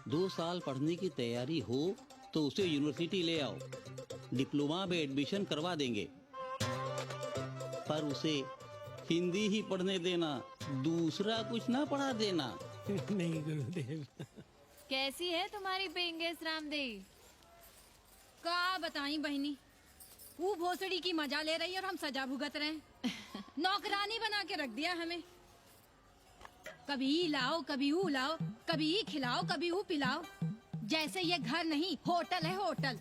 2 साल पढ़ने की तैयारी हो तो उसे यूनिवर्सिटी ले आओ, डिप्लोमा में एडमिशन करवा देंगे, पर उसे हिंदी ही पढ़ने देना, दूसरा कुछ ना पढ़ा देना। नहीं गुरुदेव। कैसी है तुम्हारी पेंगेस रामदेव? का बताई बहनी, वो भोसड़ी की मजा ले रही है और हम सजा भुगत रहे हैं। नौकरानी बना के रख दिया हमें। कभी ई लाओ, कभी ऊ लाओ, कभी ई खिलाओ, कभी ऊ पिलाओ। जैसे ये घर नहीं होटल है, होटल।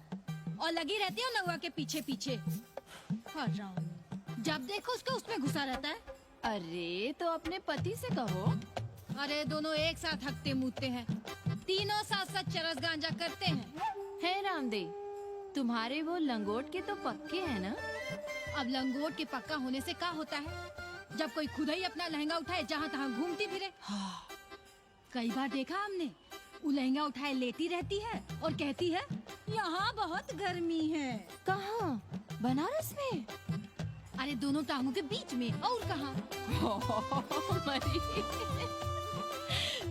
और लगी रहती है नौवा के पीछे पीछे। जब देखो उसको उसमें घुसा रहता है। अरे तो अपने पति से कहो। अरे दोनों एक साथ हकते मुतते हैं, तीनों साथ साथ चरस गांजा करते हैं। है रामदेव, तुम्हारे वो लंगोट के तो पक्के हैं ना? अब लंगोट के पक्का होने से क्या होता है, जब कोई खुद ही अपना लहंगा उठाए जहाँ तहाँ घूमती फिरे। कई बार देखा हमने, वो लहंगा उठाए लेटी रहती है और कहती है यहाँ बहुत गर्मी है। कहाँ? बनारस में? अरे दोनों टांगों के बीच में, और कहाँ?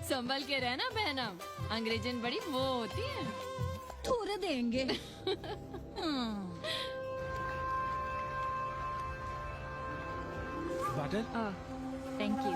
संभल के रहना बहनम, अंग्रेजन बड़ी वो होती है। थोड़े देंगे। वाटर? Thank you.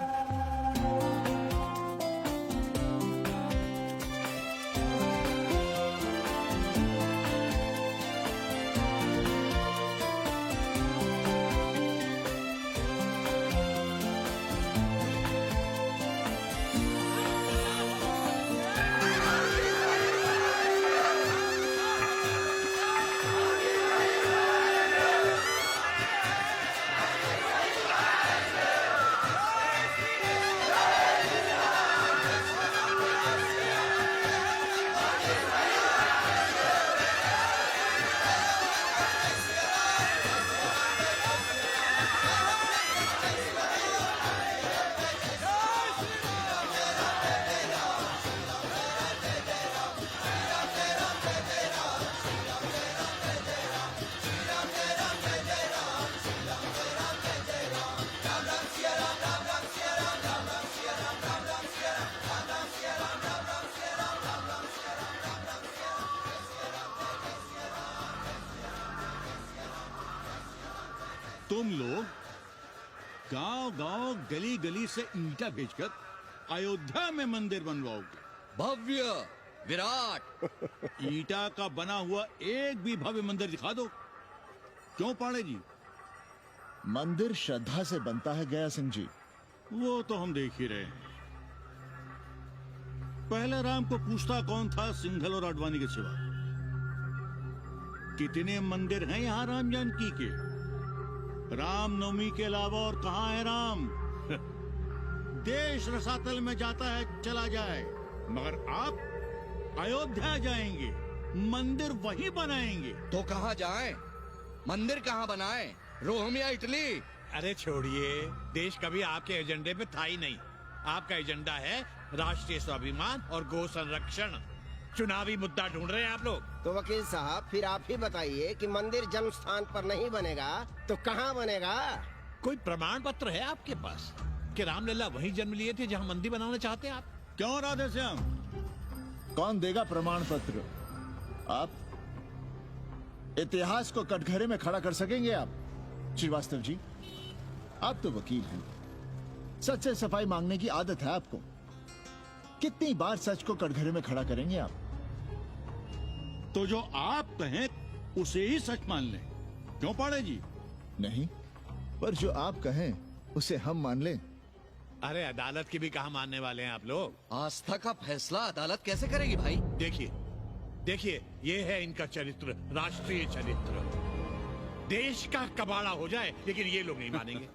गली गली से ईंटा भेजकर अयोध्या में मंदिर बनवाओगे? भव्य, विराट। ईटा का बना हुआ एक भी भव्य मंदिर दिखा दो। क्यों पाड़े जी? मंदिर श्रद्धा से बनता है गया सिंह जी। वो तो हम देख ही रहे हैं। पहले राम को पूछता कौन था सिंघल और आडवाणी के सिवा? कितने मंदिर हैं यहाँ राम जानकी के? रामनवमी के अलावा और कहाँ है राम? देश रसातल में जाता है चला जाए, मगर आप अयोध्या जाएंगे, मंदिर वहीं बनाएंगे। तो कहाँ जाएं? मंदिर कहाँ बनाएं? रोम या इटली? अरे छोड़िए, देश कभी आपके एजेंडे पे था ही नहीं। आपका एजेंडा है राष्ट्रीय स्वाभिमान और गौ संरक्षण। चुनावी मुद्दा ढूंढ रहे हैं आप लोग। तो वकील साहब फिर आप ही बताइए कि मंदिर जन्म स्थान पर नहीं बनेगा तो कहाँ बनेगा? कोई प्रमाण पत्र है आपके पास कि रामलला वहीं जन्म लिए थे जहाँ मंदिर बनाना चाहते हैं आप? क्यों राधे श्याम? कौन देगा प्रमाण पत्र? आप इतिहास को कटघरे में खड़ा कर सकेंगे आप? श्रीवास्तव जी, आप तो वकील हैं, सच से सफाई मांगने की आदत है आपको। कितनी बार सच को कटघरे में खड़ा करेंगे आप? तो जो आप कहें उसे ही सच मान लें। क्यों पाड़े जी? नहीं, पर जो आप कहें उसे हम मान लें। अरे अदालत की भी कहा मानने वाले हैं आप लोग? आस्था का फैसला अदालत कैसे करेगी भाई? देखिए, ये है इनका चरित्र, राष्ट्रीय चरित्र। देश का कबाड़ा हो जाए लेकिन ये लोग नहीं मानेंगे।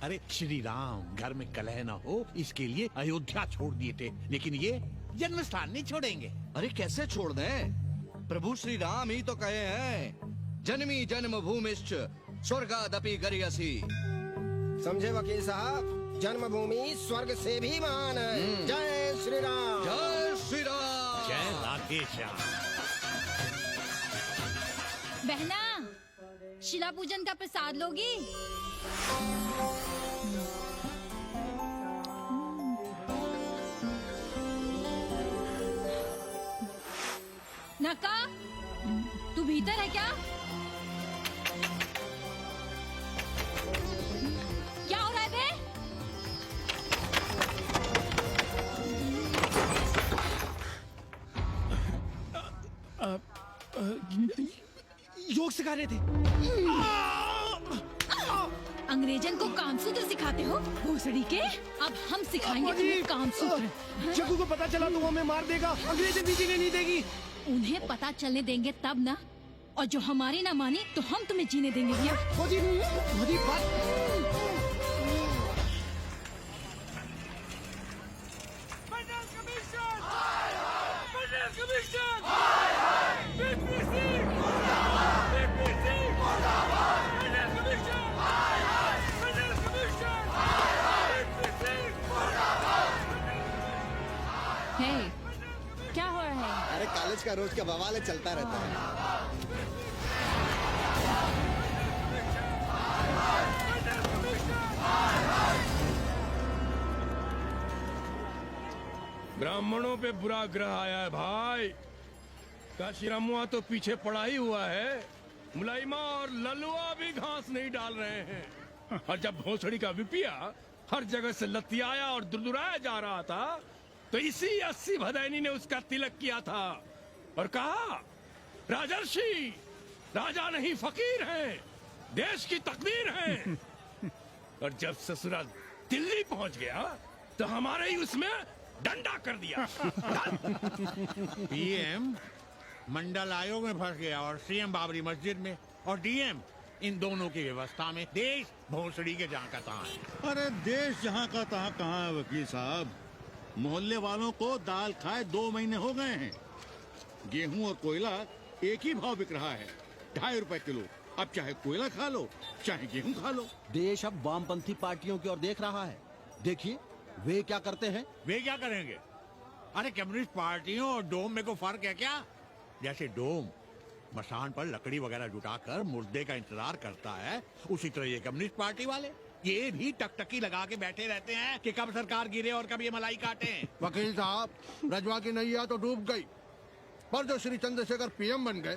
अरे श्री राम घर में कलह न हो इसके लिए अयोध्या छोड़ दिए थे, लेकिन ये जन्म स्थान नहीं छोड़ेंगे। अरे कैसे छोड़ दें? प्रभु श्री राम ही तो कहे हैं, जन्मी जन्म भूमिश्च स्वर्गादपि गरियसी। समझे वकील साहब, जन्मभूमि स्वर्ग से भी महान है। जय श्री राम। जय श्री राम। जय राधे श्याम। बहना, शिला पूजन का प्रसाद लोगी? नक्का, तू भीतर है क्या? क्या हो रहा है बे? योग सिखा रहे थे। अंग्रेजन को कामसूत्र सिखाते हो भोसड़ी के? अब हम सिखाएंगे तुम्हें कामसूत्र। जग्गू को पता चला तो वो हमें मार देगा। अंग्रेजन जीने नहीं देगी। उन्हें पता चलने देंगे तब ना, और जो हमारी ना मानी तो हम तुम्हें जीने देंगे क्या? क्या हो रहा है? अरे कॉलेज का रोज का बवाल चलता रहता है। ब्राह्मणों पे बुरा ग्रह आया है भाई। काशीरामुआ तो पीछे पड़ा ही हुआ है, मुलाइमा और ललुआ भी घास नहीं डाल रहे हैं। और जब भोसड़ी का विपिया हर जगह से लतियाया और दुरदुराया जा रहा था, तो इसी 80 भदैनी ने उसका तिलक किया था और कहा, राजर्षि राजा नहीं फकीर हैं, देश की तकदीर हैं। और जब ससुराल दिल्ली पहुंच गया तो हमारे ही उसमें डंडा कर दिया। पीएम मंडल आयोग में फंस गया और सीएम बाबरी मस्जिद में, और डीएम इन दोनों की व्यवस्था में। देश भोसड़ी के जहाँ का तहाँ है। अरे देश जहाँ का तहाँ कहाँ है वकील साहब? मोहल्ले वालों को दाल खाए 2 महीने हो गए हैं। गेहूं और कोयला एक ही भाव बिक रहा है, 2.5 रुपए किलो। अब चाहे कोयला खा लो चाहे गेहूं खा लो। देश अब वामपंथी पार्टियों की ओर देख रहा है। देखिए वे क्या करते हैं। वे क्या करेंगे? अरे कम्युनिस्ट पार्टियों और डोम में को फर्क है क्या? जैसे डोम मसान पर लकड़ी वगैरह जुटाकर मुर्दे का इंतजार करता है, उसी तरह ये कम्युनिस्ट पार्टी वाले ये भी टकटकी लगा के बैठे रहते हैं कि कब सरकार गिरे और कब ये मलाई काटे। वकील साहब, रजवा की नैया तो डूब गई, पर जो श्री चंद्रशेखर पीएम बन गए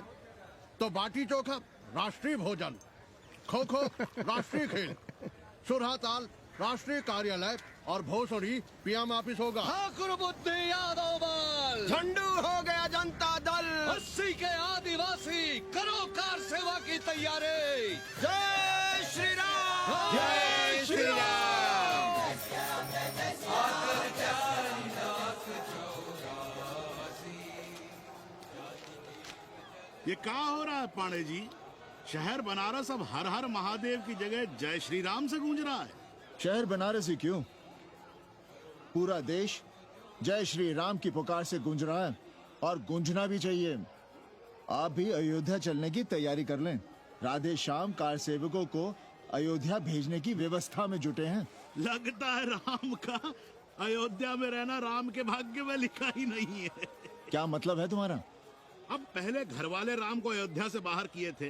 तो बाटी चोखा राष्ट्रीय भोजन, खो खो राष्ट्रीय खेल, सुरहा ताल राष्ट्रीय कार्यालय और भोसड़ी पीएम ऑफिस होगा। ठाकुर बुद्धि यादव बल, झंडू हो गया जनता दल, 80 के आदिवासी करो कार सेवा की तैयारी। जय श्री राम, जय श्री राम। ये क्या हो रहा है पांडे जी? शहर बनारस अब हर हर महादेव की जगह जय श्री राम से गूंज रहा है। शहर बनारस ही क्यों, पूरा देश जय श्री राम की पुकार से गूंज रहा है और गूंजना भी चाहिए। आप भी अयोध्या चलने की तैयारी कर लें। राधे श्याम कार सेवकों को अयोध्या भेजने की व्यवस्था में जुटे हैं। लगता है राम का अयोध्या में रहना राम के भाग्य में लिखा ही नहीं है। क्या मतलब है तुम्हारा? अब पहले घर वाले राम को अयोध्या से बाहर किए थे,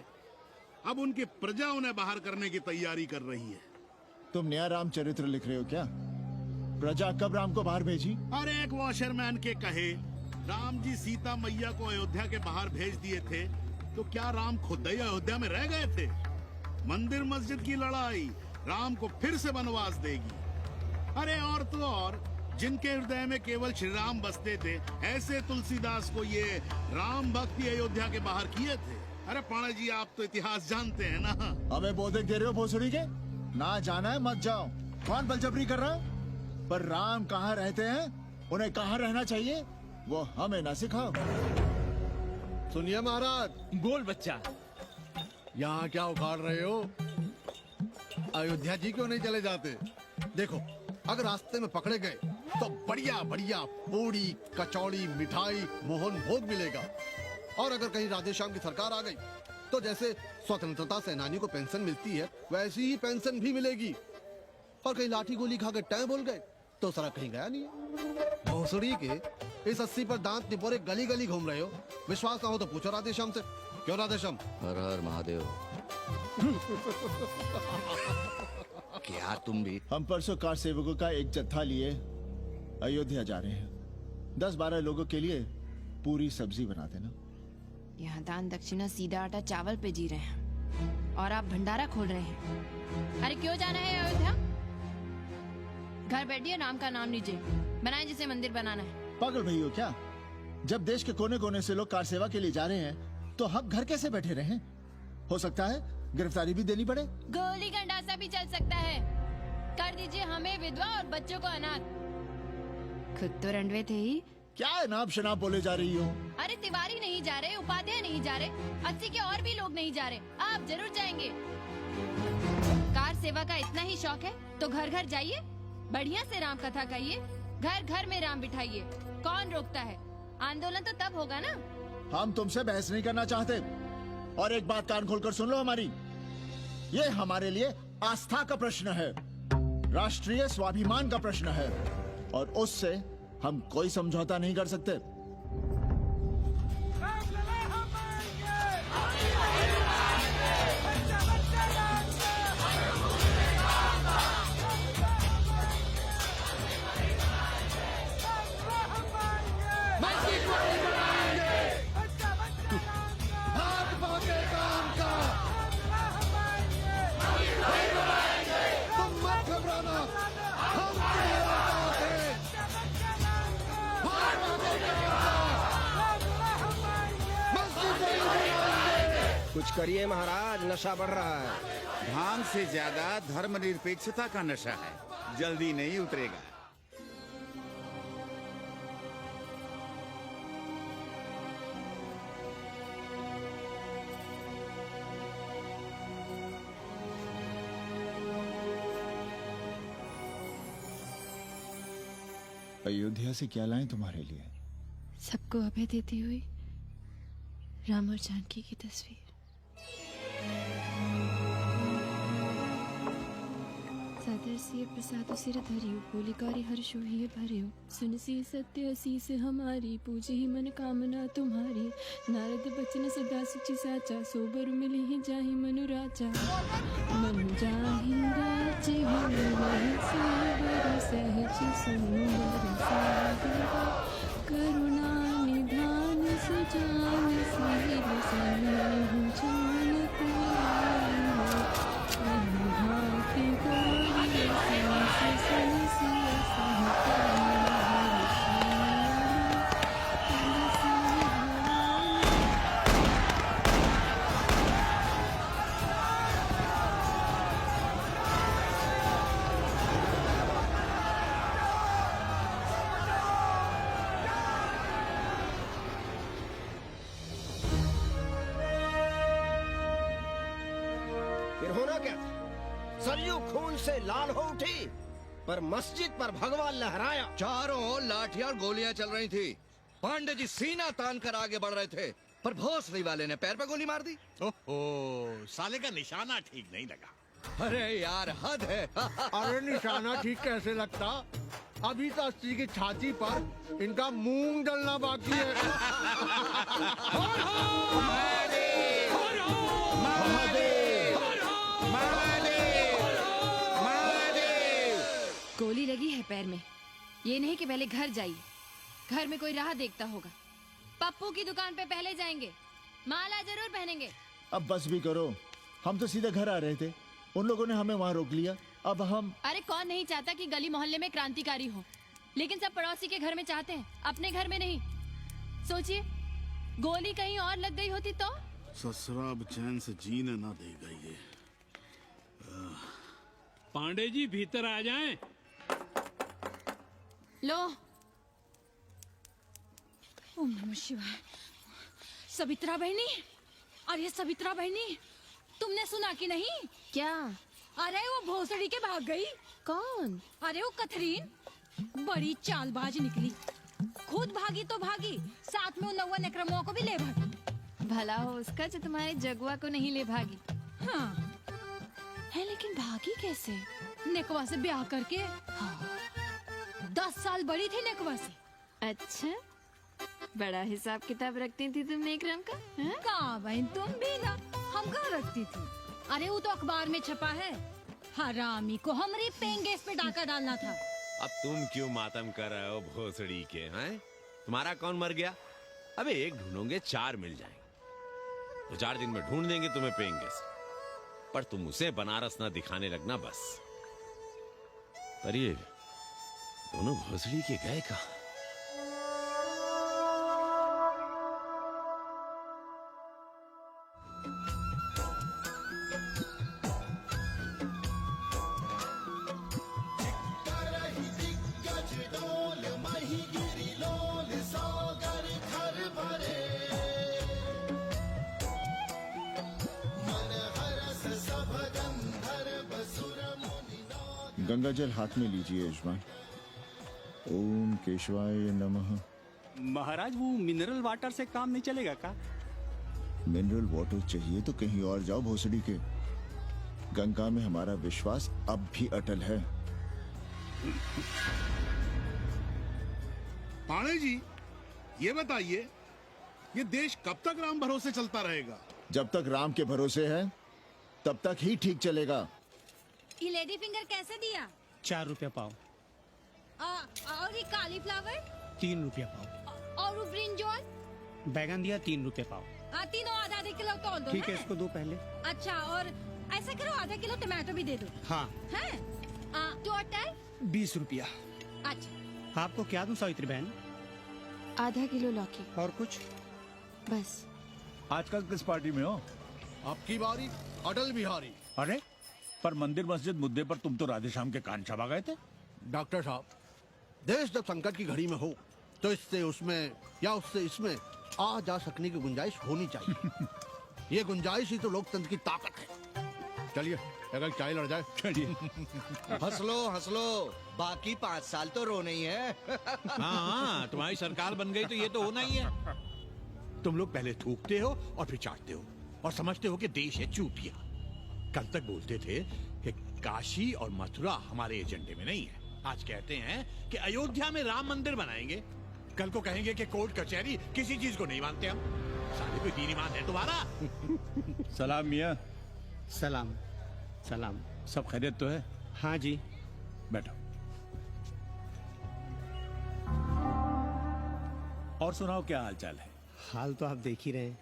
अब उनकी प्रजा उन्हें बाहर करने की तैयारी कर रही है। तुम नया राम चरित्र लिख रहे हो क्या? प्रजा कब राम को बाहर भेजी? अरे एक वॉशरमैन के कहे राम जी सीता मैया को अयोध्या के बाहर भेज दिए थे, तो क्या राम खुद ही अयोध्या में रह गए थे? मंदिर मस्जिद की लड़ाई राम को फिर से वनवास देगी। अरे और तो और, जिनके हृदय में केवल श्री राम बसते थे, ऐसे तुलसीदास को ये राम भक्ति अयोध्या के बाहर किए थे। अरे पांडे जी, आप तो इतिहास जानते हैं ना। हमें बोधक दे रहे हो भोसड़ी के? ना जाना है मत जाओ। कौन बलजबरी कर रहा है? पर राम कहाँ रहते हैं, उन्हें कहाँ रहना चाहिए, वो हमें ना सिखाओ। सुनिए महाराज। बोल बच्चा। यहाँ क्या उखाड़ रहे हो? अयोध्या जी क्यों नहीं चले जाते? देखो, अगर रास्ते में पकड़े गए तो बढ़िया बढ़िया पूड़ी कचौड़ी मिठाई मोहन भोग मिलेगा। और अगर कहीं राधे श्याम की सरकार आ गई तो जैसे स्वतंत्रता सेनानियों को पेंशन मिलती है, वैसी ही पेंशन भी मिलेगी। और कहीं लाठी गोली खा के टैं बोल गए तो सारा कहीं गया नहीं है। भोसड़ी के इस 80 पर दांत निपोरे गली गली घूम रहे हो। विश्वास ना हो तो पूछो राधे श्याम से। क्यों राधे श्याम? हर हर महादेव। क्या तुम भी? हम परसों कार सेवकों का एक जत्था लिए अयोध्या जा रहे हैं। 10-12 लोगों के लिए पूरी सब्जी बना देना। यहाँ दान दक्षिणा सीधा आटा चावल पे जी रहे हैं और आप भंडारा खोल रहे हैं। अरे क्यों जाना है अयोध्या? घर बैठिए, राम का नाम लीजिए, बनाए जिसे मंदिर बनाना है। पागल भई हो क्या? जब देश के कोने कोने से लोग कार सेवा के लिए जा रहे हैं तो हम घर कैसे बैठे रहें? हो सकता है गिरफ्तारी भी देनी पड़े। गोली गंडासा भी चल सकता है। कर दीजिए हमें विधवा और बच्चों को अनाथ। खुद तो रंडवे थे ही। क्या नाप शनाप बोले जा रही हो? अरे तिवारी नहीं जा रहे, उपाध्याय नहीं जा रहे, 80 के और भी लोग नहीं जा रहे। आप जरूर जाएंगे। कार सेवा का इतना ही शौक है तो घर घर जाइए, बढ़िया से राम कथा कहिए, घर घर में राम बिठाइए। कौन रोकता है? आंदोलन तो तब होगा ना। हम तुमसे बहस नहीं करना चाहते। और एक बात कान खोलकर सुन लो हमारी, ये हमारे लिए आस्था का प्रश्न है, राष्ट्रीय स्वाभिमान का प्रश्न है, और उससे हम कोई समझौता नहीं कर सकते। कुछ करिए महाराज, नशा बढ़ रहा है। भांग से ज्यादा धर्मनिरपेक्षता का नशा है, जल्दी नहीं उतरेगा। अयोध्या से क्या लाएं तुम्हारे लिए? सबको अभय देती हुई राम और जानकी की तस्वीर। सादर सिय प्रसाद सिर धरियो, बोलिकारी हर्षो ही भरियो, सुनसी सत्य असीस हमारी, पूजे ही मन कामना तुम्हारी। नारद बचन सदा सुचि साचा, सोबर मिली ही जाहि मनु राजा। मनु जाहि राजे होई नहीं सोबर, सहज सुंदर सागर, करुणा निधान सुजान सिर सन्निहु जान कोई, अनुभाति गौरी होना क्या था? सरयू खून से लाल हो उठी, पर मस्जिद पर भगवा लहराया। चारों ओर लाठियां और गोलियां चल रही थी। पांडे जी सीना तान कर आगे बढ़ रहे थे, पर भोसड़ी वाले ने पैर पे गोली मार दी। ओहो, साले का निशाना ठीक नहीं लगा। अरे यार, हद है। अरे निशाना ठीक कैसे लगता? अभी तो अस्सी की छाती पर इनका मूंग डलना बाकी है। गोली लगी है पैर में। ये नहीं कि पहले घर जाइए, घर में कोई राह देखता होगा। पप्पू की दुकान पे पहले जाएंगे, माला जरूर पहनेंगे। अब बस भी करो, हम तो सीधे घर आ रहे थे, उन लोगों ने हमें वहाँ रोक लिया। अब हम अरे कौन नहीं चाहता कि गली मोहल्ले में क्रांतिकारी हो, लेकिन सब पड़ोसी के घर में चाहते हैं, अपने घर में नहीं। सोचिए, गोली कहीं और लग गई होती तो? ससुरा अब चैन से जीने ना देगा ये। पांडे जी भीतर आ जाएं। लो। ओम नमः शिवाय। सवित्रा बहनी, अरे सवित्रा बहनी, तुमने सुना कि नहीं? क्या? अरे वो भोसड़ी के भाग गई। कौन? अरे वो कथरीन, बड़ी चालबाज निकली। खुद भागी तो भागी, साथ में उन 9 नक्रमुओं को भी ले भागी। भला हो उसका जो तुम्हारे जगुआ को नहीं ले भागी। हाँ है, लेकिन भागी कैसे? नेकवा से ब्याह करके। हाँ। 10 साल बड़ी थी नेकवा से। अच्छा, बड़ा हिसाब किताब रखती थी तुम नेकरम का? कहाँ बहन, तुम भी ना, हम कहाँ रखती थी। अरे वो तो अखबार में छपा है, हरामी को हमारी पेंगेस पे डाका डालना था। अब तुम क्यों मातम कर रहे हो भोसड़ी के? हैं? तुम्हारा कौन मर गया? अबे एक ढूंढोगे 4 मिल जाएंगे। तो 4 दिन में ढूंढ देंगे तुम्हें पेंगे से। पर तुम उसे बनारस ना दिखाने लगना बस। पर ये दोनों भोसड़ी के गए कहाँ? गंगा जल हाथ में लीजिए यजमान। ओम केशवाय नमः। महाराज, वो मिनरल वाटर से काम नहीं चलेगा का? मिनरल वाटर चाहिए तो कहीं और जाओ भोसड़ी के। गंगा में हमारा विश्वास अब भी अटल है। पाणे जी, ये बताइए, ये देश कब तक राम भरोसे चलता रहेगा? जब तक राम के भरोसे है, तब तक ही ठीक चलेगा। ये लेडी फिंगर कैसे दिया? 4 रुपया पाव। और ये कालीफ्लावर? 3 रुपया पाव। और वो ब्रिंजॉल? बैगन दिया 3 रुपया पाव। तीनों आधा किलो तोल दो। ठीक है, इसको दो पहले। अच्छा, और ऐसा करो, आधा किलो टमाटो भी दे दो। हाँ। हैं? टोटल 20 रुपया। अच्छा, आपको क्या दूं सावित्री बहन? आधा किलो लौकी। और कुछ? बस। आजकल किस पार्टी में हो? आपकी बारी, अटल बिहारी। अरे, पर मंदिर मस्जिद मुद्दे पर तुम तो राधेश्याम के कान छबा गए थे। डॉक्टर साहब, देश जब संकट की घड़ी में हो तो इससे उसमें या उससे इसमें आ जा सकने की गुंजाइश होनी चाहिए। ये गुंजाइश ही तो लोकतंत्र की ताकत है। चलिए, अगर चाय लड़ जाए। चलिए। हंस लो, बाकी 5 साल तो रोना ही है। हाँ, तुम्हारी सरकार बन गई तो ये तो होना ही है। तुम लोग पहले थूकते हो और फिर चाटते हो और समझते हो कि देश है चूतिया। कल तक बोलते थे कि काशी और मथुरा हमारे एजेंडे में नहीं है। आज कहते हैं कि अयोध्या में राम मंदिर बनाएंगे। कल को कहेंगे कि कोर्ट कचहरी किसी चीज को नहीं मानते हम। साले कोई दीन ईमान है तुम्हारा? सलाम मियाँ। सलाम। सलाम। सब खैरियत तो है? हाँ जी। बैठो। और सुनाओ, क्या हाल चाल है? हाल तो आप देख ही रहे हैं।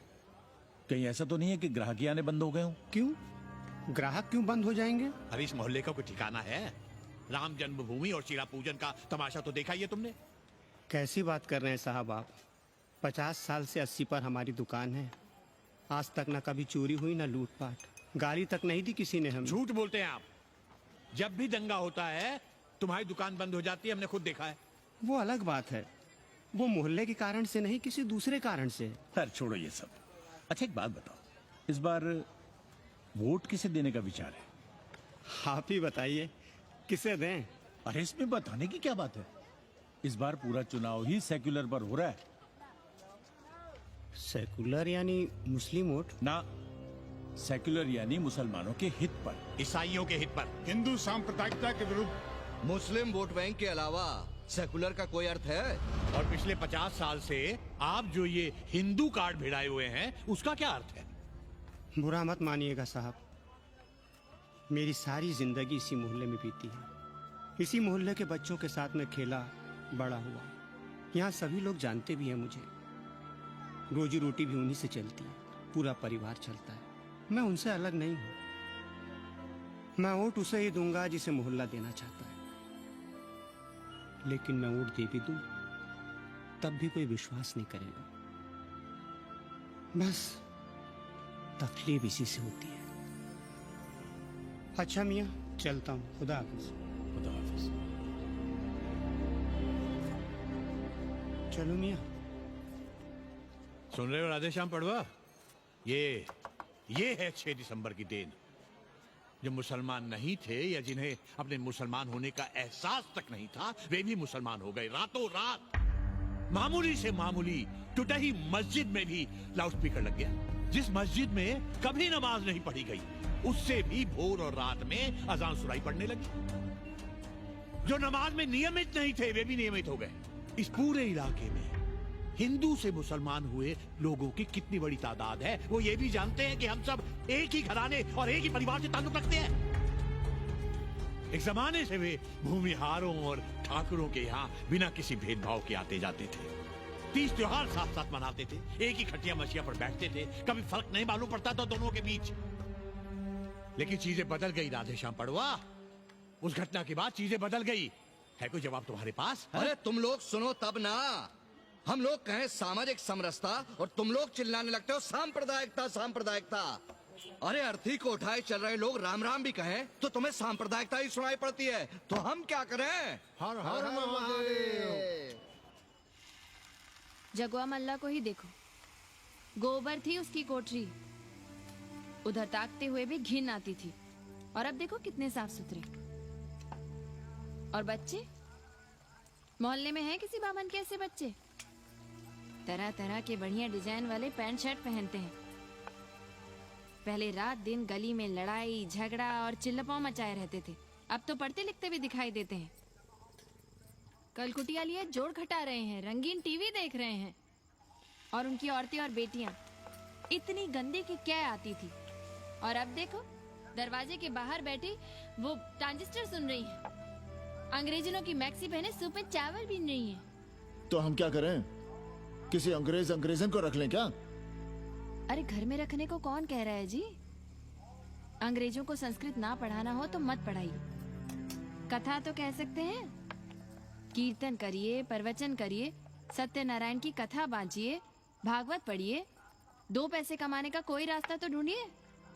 कहीं ऐसा तो नहीं है कि ग्राहकी आने बंद हो गए हो? क्यों? ग्राहक क्यों बंद हो जाएंगे? अरे इस मोहल्ले का कोई ठिकाना है? राम जन्मभूमि और शिला पूजन का तमाशा तो देखा ही है तुमने। कैसी बात कर रहे हैं साहब आप? 50 साल से 80 पर हमारी दुकान है। आज तक ना कभी चोरी हुई ना लूटपाट, गाली तक नहीं दी किसी ने हमें। झूठ बोलते हैं आप। जब भी दंगा होता है तुम्हारी दुकान बंद हो जाती है, हमने खुद देखा है। वो अलग बात है, वो मोहल्ले के कारण से नहीं, किसी दूसरे कारण से। खैर छोड़ो ये सब। अच्छा एक बात बताओ, इस बार वोट किसे देने का विचार है? आप ही बताइए किसे दें? अरे इसमें बताने की क्या बात है? इस बार पूरा चुनाव ही सेक्युलर पर हो रहा है। सेकुलर यानी मुस्लिम वोट? ना, सेक्युलर यानी मुसलमानों के हित पर, ईसाइयों के हित पर, हिंदू सांप्रदायिकता के विरुद्ध। मुस्लिम वोट बैंक के अलावा सेकुलर का कोई अर्थ है? और पिछले 50 साल से आप जो ये हिंदू कार्ड भिड़ाए हुए हैं, उसका क्या अर्थ है? बुरा मत मानिएगा साहब, मेरी सारी जिंदगी इसी मोहल्ले में बीती है। इसी मोहल्ले के बच्चों के साथ में खेला बड़ा हुआ। यहाँ सभी लोग जानते भी हैं मुझे। रोजी रोटी भी उन्हीं से चलती है, पूरा परिवार चलता है। मैं उनसे अलग नहीं हूँ। मैं वोट उसे ही दूंगा जिसे मोहल्ला देना चाहता है, लेकिन मैं वोट दे भी दूं तब भी कोई विश्वास नहीं करेगा। बस तकलीफ इसी से होती है। अच्छा मियाँ, चलता हूँ। खुदा हाफिज। खुदा हाफिज। चलो मियाँ। सुन रहे हो राधेश्याम पड़वा? ये है 6 दिसंबर की देन। जो मुसलमान नहीं थे या जिन्हें अपने मुसलमान होने का एहसास तक नहीं था, वे भी मुसलमान हो गए रातों रात। मामूली से मामूली टूटी मस्जिद में भी लाउडस्पीकर लग गया। जिस मस्जिद में कभी नमाज नहीं पढ़ी गई, उससे भी भोर और रात में अजान सुनाई पड़ने लगी। जो नमाज में नियमित नहीं थे, वे भी नियमित हो गए। इस पूरे इलाके में हिंदू से मुसलमान हुए लोगों की कितनी बड़ी तादाद है, वो ये भी जानते हैं कि हम सब एक ही घराने और एक ही परिवार से ताल्लुक रखते हैं। एक जमाने से वे भूमिहारों और ठाकुरों के यहाँ बिना किसी भेदभाव के आते जाते थे। 30 त्योहार साथ साथ मनाते थे, एक ही खटिया मछिया पर बैठते थे। कभी फर्क नहीं मालूम पड़ता था दोनों के बीच। लेकिन चीजें बदल गई राधेश्याम पड़वा। उस घटना के बाद चीजें बदल गई। है कोई जवाब तुम्हारे पास? अरे तुम लोग सुनो तब ना। हम लोग कहें सामाजिक समरसता और तुम लोग चिल्लाने लगते हो सांप्रदायिकता सांप्रदायिकता। अरे अर्थी को उठाए चल रहे लोग राम राम भी कहें तो तुम्हें सांप्रदायिकता ही सुनाई पड़ती है। तो हम क्या करें? हर हर महादेव। जगवा मल्ला को ही देखो, गोबर थी उसकी कोठरी, उधर ताकते हुए भी घिन आती थी। और अब देखो कितने साफ सुथरे। और बच्चे, मोहल्ले में हैं किसी बामन के ऐसे बच्चे? तरह तरह के बढ़िया डिजाइन वाले पैंट शर्ट पहनते हैं। पहले रात दिन गली में लड़ाई झगड़ा और चिल्लपाव मचाए रहते थे, अब तो पढ़ते लिखते भी दिखाई देते हैं। कल कुटिया लिए जोड़ घटा रहे हैं, रंगीन टीवी देख रहे हैं। और उनकी औरतें और बेटियां इतनी गंदी की क्या आती थी। और अब देखो दरवाजे के बाहर बैठी वो ट्रांजिस्टर सुन रही है। अंग्रेजनों की मैक्सी पहने सूप में चावल भी नहीं है। तो हम क्या करें? किसी अंग्रेजन को रख लें क्या? अरे घर में रखने को कौन कह रहा है जी? अंग्रेजों को संस्कृत ना पढ़ाना हो तो मत पढ़ाइए। कथा तो कह सकते हैं, कीर्तन करिए, प्रवचन करिए, सत्यनारायण की कथा बांचिए, भागवत पढ़िए। 2 पैसे कमाने का कोई रास्ता तो ढूंढिए।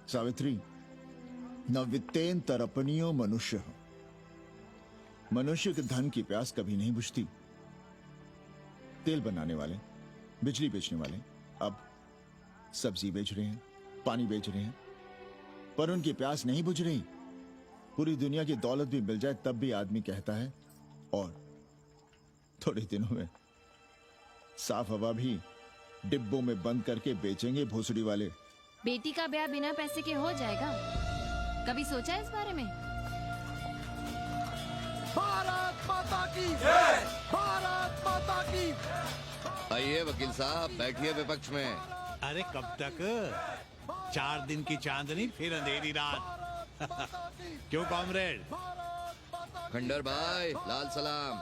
सावित्री, न वित्तेन तरपनियो मनुष्य। मनुष्य के धन की प्यास कभी नहीं बुझती। तेल बनाने वाले, बिजली बेचने वाले अब सब्जी बेच रहे हैं, पानी बेच रहे हैं, पर उनकी प्यास नहीं बुझ रही। पूरी दुनिया की दौलत भी मिल जाए तब भी आदमी कहता है और थोड़े दिनों में साफ हवा भी डिब्बों में बंद करके बेचेंगे भोसड़ी वाले। बेटी का ब्याह बिना पैसे के हो जाएगा? कभी सोचा है इस बारे में? भारत माता की जय! भारत माता की। आइए वकील साहब, बैठिए विपक्ष में। अरे कब तक? 4 दिन की चांदनी फिर अंधेरी रात। क्यों कॉमरेड? खंडर भाई, लाल सलाम।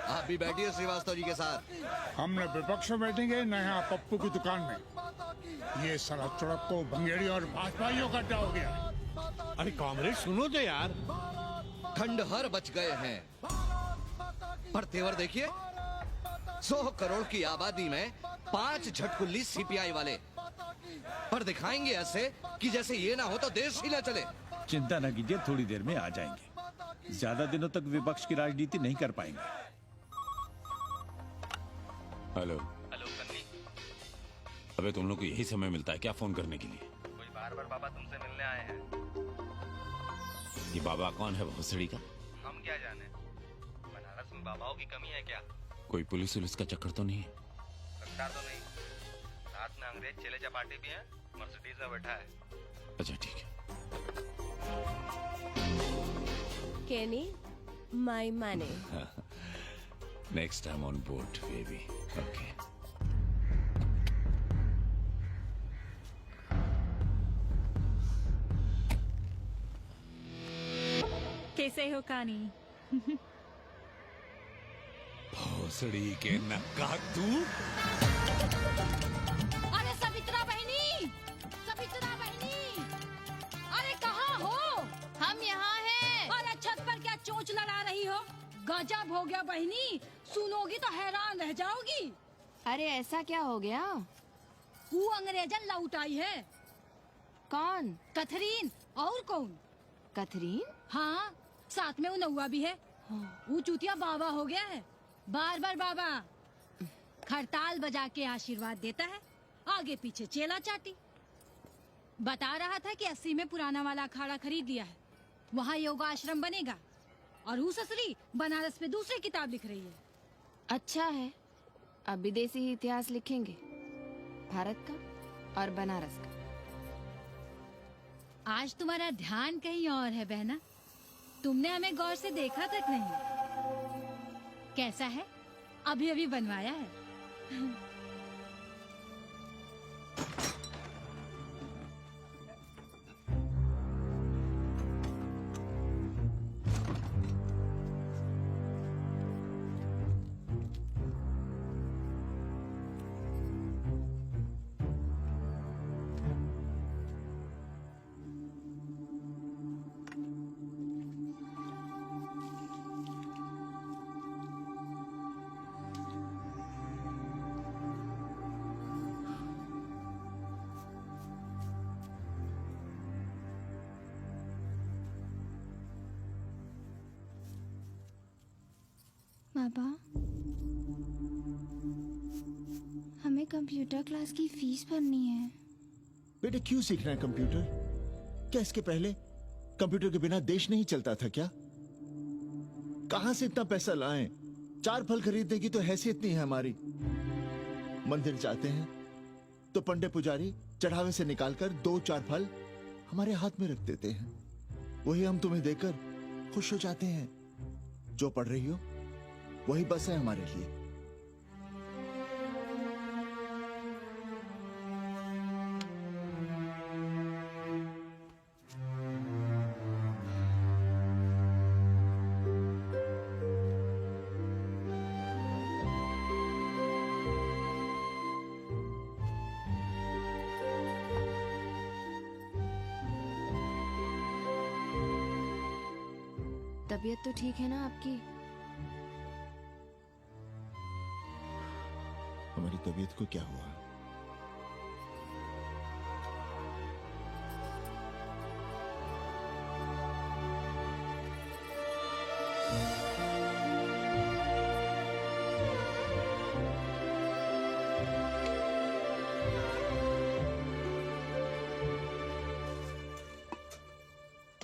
आप भी बैठिए श्रीवास्तव जी के साथ। हम न विपक्ष में बैठेंगे न यहाँ पप्पू की दुकान में। ये साला चुड़क को भंगेड़ी और भाजपाइयों का अड्डा हो गया। अरे कॉमरेड सुनो तो यार। खंडहर बच गए हैं, पर तेवर देखिए। 100 करोड़ की आबादी में 5 झटकुल्ली सीपीआई वाले, पर दिखाएंगे ऐसे कि जैसे ये ना हो तो देश ही ना चले। चिंता न कीजिए, थोड़ी देर में आ जाएंगे। ज्यादा दिनों तक विपक्ष की राजनीति नहीं कर पाएंगे। हेलो। अबे तुम लोग को यही समय मिलता है क्या फोन करने के लिए? कोई बाहर बार बाबा तुमसे मिलने आए हैं। ये बाबा कौन है भोसड़ी का? हम क्या जाने, बनारस में बाबाओं की कमी है क्या? कोई पुलिस उलिस का चक्कर तो नहीं है? रफ्तार तो नहीं, साथ में अंग्रेज चेले चपाटी भी हैं, मर्सिडीज में बैठा है। अच्छा ठीक है। Kenny, my money. Next time on board, baby. Okay. कैसे हो कानी? भोसड़ी के नक्का तू। अरे सवित्रा बहनी, सवित्रा बहनी, अरे कहाँ हो? हम यहाँ हैं। अरे छत पर क्या चोंच लड़ा रही हो? गजब हो गया बहनी, सुनोगी तो हैरान रह जाओगी। अरे ऐसा क्या हो गया? वो अंग्रेजन लौट आई है। कौन? कथरीन। और कौन? कथरीन? हाँ, साथ में वो नौआ भी है। वो चूतिया बाबा हो गया है। बार बार बाबा खड़ताल बजा के आशीर्वाद देता है, आगे पीछे चेला चाटी। बता रहा था कि 80 में पुराना वाला अखाड़ा खरीद लिया है, वहाँ योगा आश्रम बनेगा। और वो ससुरी बनारस में दूसरी किताब लिख रही है। अच्छा है, अब विदेशी ही इतिहास लिखेंगे, भारत का और बनारस का। आज तुम्हारा ध्यान कहीं और है बहना, तुमने हमें गौर से देखा तक नहीं। कैसा है? अभी अभी बनवाया है। बाबा, हमें कंप्यूटर क्लास की फीस भरनी है। बेटे क्यों सीखना है कंप्यूटर? क्या इसके पहले कंप्यूटर के बिना देश नहीं चलता था क्या? कहां से इतना पैसा लाएं? 4 फल खरीदने की तो हैसियत नहीं है हमारी। मंदिर जाते हैं तो पंडे पुजारी चढ़ावे से निकालकर 2-4 फल हमारे हाथ में रख देते हैं, वही हम तुम्हें देकर खुश हो जाते हैं। जो पढ़ रही हो वही बस है हमारे लिए। तबीयत तो ठीक है ना आपकी? हमारी तबीयत को क्या हुआ?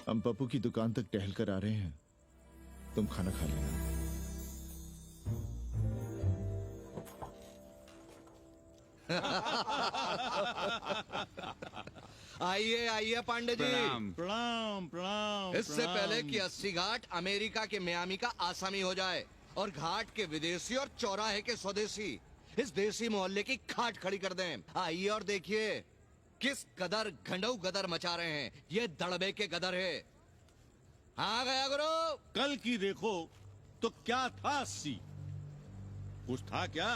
हम पप्पू की दुकान तक टहल कर आ रहे हैं, तुम खाना खा लेना। आइए आइए पांडे जी। प्रणाम प्रणाम प्रणाम। इससे पहले कि 80 घाट अमेरिका के मियामी का आसामी हो जाए और घाट के विदेशी और चौराहे के स्वदेशी इस देसी मोहल्ले की खाट खड़ी कर दें, आइए और देखिए किस कदर घंडऊ गदर मचा रहे हैं ये दड़बे के गदर है। हाँ गया गुरु। कल की देखो तो क्या था 80? कुछ था क्या?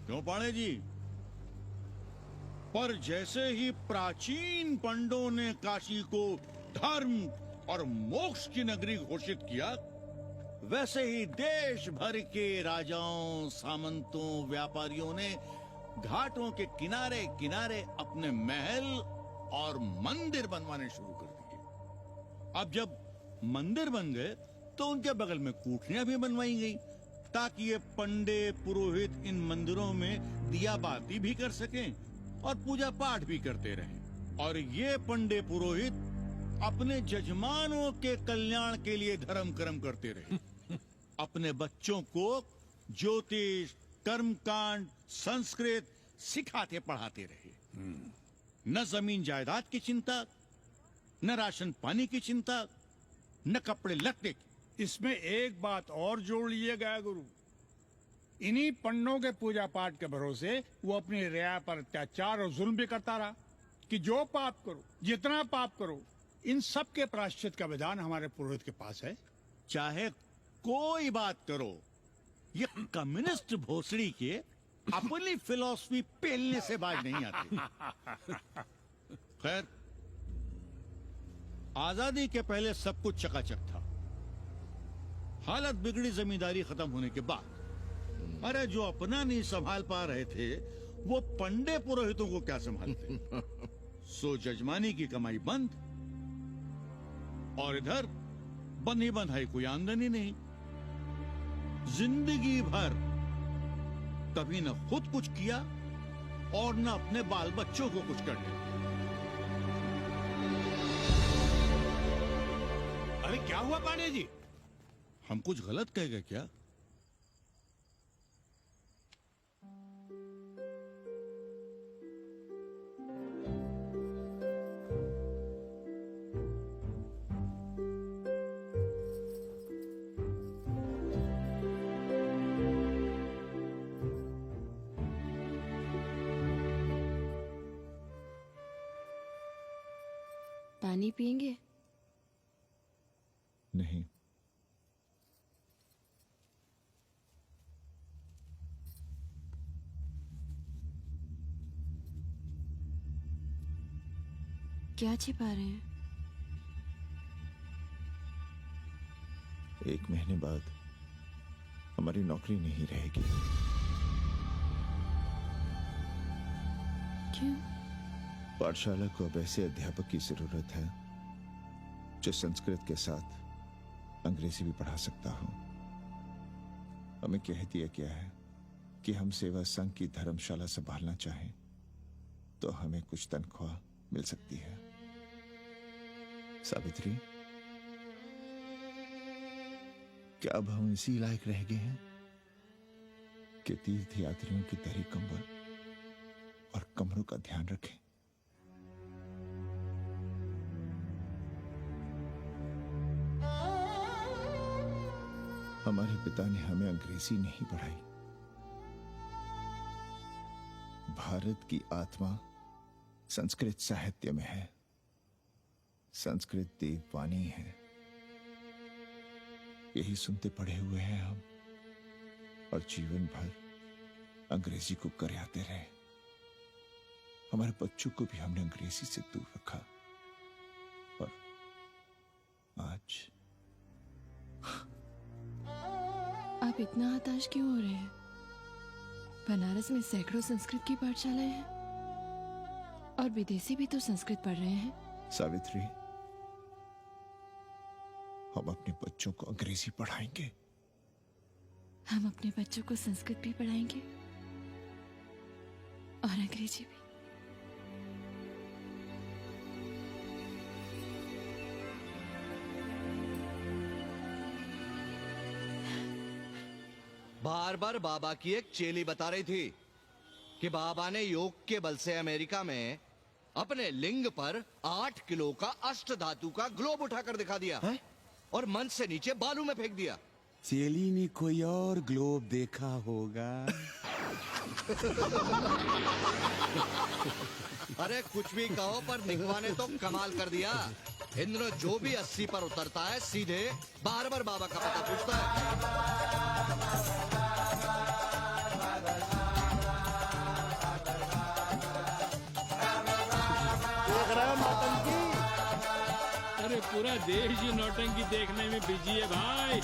क्यों पांडे जी? पर जैसे ही प्राचीन पंडों ने काशी को धर्म और मोक्ष की नगरी घोषित किया, वैसे ही देश भर के राजाओं, सामंतों, व्यापारियों ने घाटों के किनारे किनारे अपने महल और मंदिर बनवाने शुरू कर दिए। अब जब मंदिर बन गए तो उनके बगल में कोठरियां भी बनवाई गई ताकि ये पंडे पुरोहित इन मंदिरों में दिया बाती भी कर सकें और पूजा पाठ भी करते रहें। और ये पंडे पुरोहित अपने जजमानों के कल्याण के लिए धर्म कर्म करते रहे। अपने बच्चों को ज्योतिष, कर्मकांड, संस्कृत सिखाते पढ़ाते रहे। न जमीन जायदाद की चिंता, न राशन पानी की चिंता, न कपड़े लत्ते की। इसमें एक बात और जोड़ लीजिएगा गुरु, इन्हीं पंडों के पूजा पाठ के भरोसे वो अपनी रिया पर अत्याचार और जुल्म भी करता रहा कि जो पाप करो, जितना पाप करो, इन सब के प्रायश्चित का विधान हमारे पुरोहित के पास है। चाहे कोई बात करो, ये कम्युनिस्ट भोसड़ी के अपनी फिलॉसफी पेलने से बाज नहीं आती। खैर, आजादी के पहले सब कुछ चकाचक था। हालत बिगड़ी जमींदारी खत्म होने के बाद। अरे जो अपना नहीं संभाल पा रहे थे वो पंडे पुरोहितों को क्या संभालते। सो जजमानी की कमाई बंद, और इधर बंधी बंधाई कोई आमदनी नहीं। जिंदगी भर कभी न खुद कुछ किया और न अपने बाल बच्चों को कुछ करने। अरे क्या हुआ पांडे जी? हम कुछ गलत कह गए क्या? पानी पियेंगे? नहीं। क्या छिपा रहे हैं? 1 महीने बाद हमारी नौकरी नहीं रहेगी। क्यों? पाठशाला को अब ऐसे अध्यापक की जरूरत है जो संस्कृत के साथ अंग्रेजी भी पढ़ा सकता हो। हमें कह दिया गया है कि हम सेवा संघ की धर्मशाला संभालना चाहें तो हमें कुछ तनख्वाह मिल सकती है। सावित्री, क्या अब हम इसी लायक रह गए हैं कि तीर्थ यात्रियों की दरी कंबल और कमरों का ध्यान रखें? हमारे पिता ने हमें अंग्रेजी नहीं पढ़ाई। भारत की आत्मा संस्कृत साहित्य में है। संस्कृत देववाणी है। यही सुनते पढ़े हुए हैं हम, और जीवन भर अंग्रेजी को करियाते रहे। हमारे बच्चों को भी हमने अंग्रेजी से दूर रखा, और आज आप इतना हताश क्यों हो रहे हैं? बनारस में सैकड़ों संस्कृत की पाठशालाएं हैं और विदेशी भी तो संस्कृत पढ़ रहे हैं। सावित्री, हम अपने बच्चों को अंग्रेजी पढ़ाएंगे। हम अपने बच्चों को संस्कृत भी पढ़ाएंगे और अंग्रेजी भी। बार बार बाबा की एक चेली बता रही थी कि बाबा ने योग के बल से अमेरिका में अपने लिंग पर 8 किलो का अष्ट धातु का ग्लोब उठाकर दिखा दिया है? और मंच से नीचे बालू में फेंक दिया। चेली ने कोई और ग्लोब देखा होगा। अरे कुछ भी कहो, पर निकवा ने तो कमाल कर दिया। इंद्र जो भी 80 पर उतरता है सीधे बार बार बाबा का पता पूछता है। अरे पूरा देश ही नौटंकी देखने में बिजी है भाई।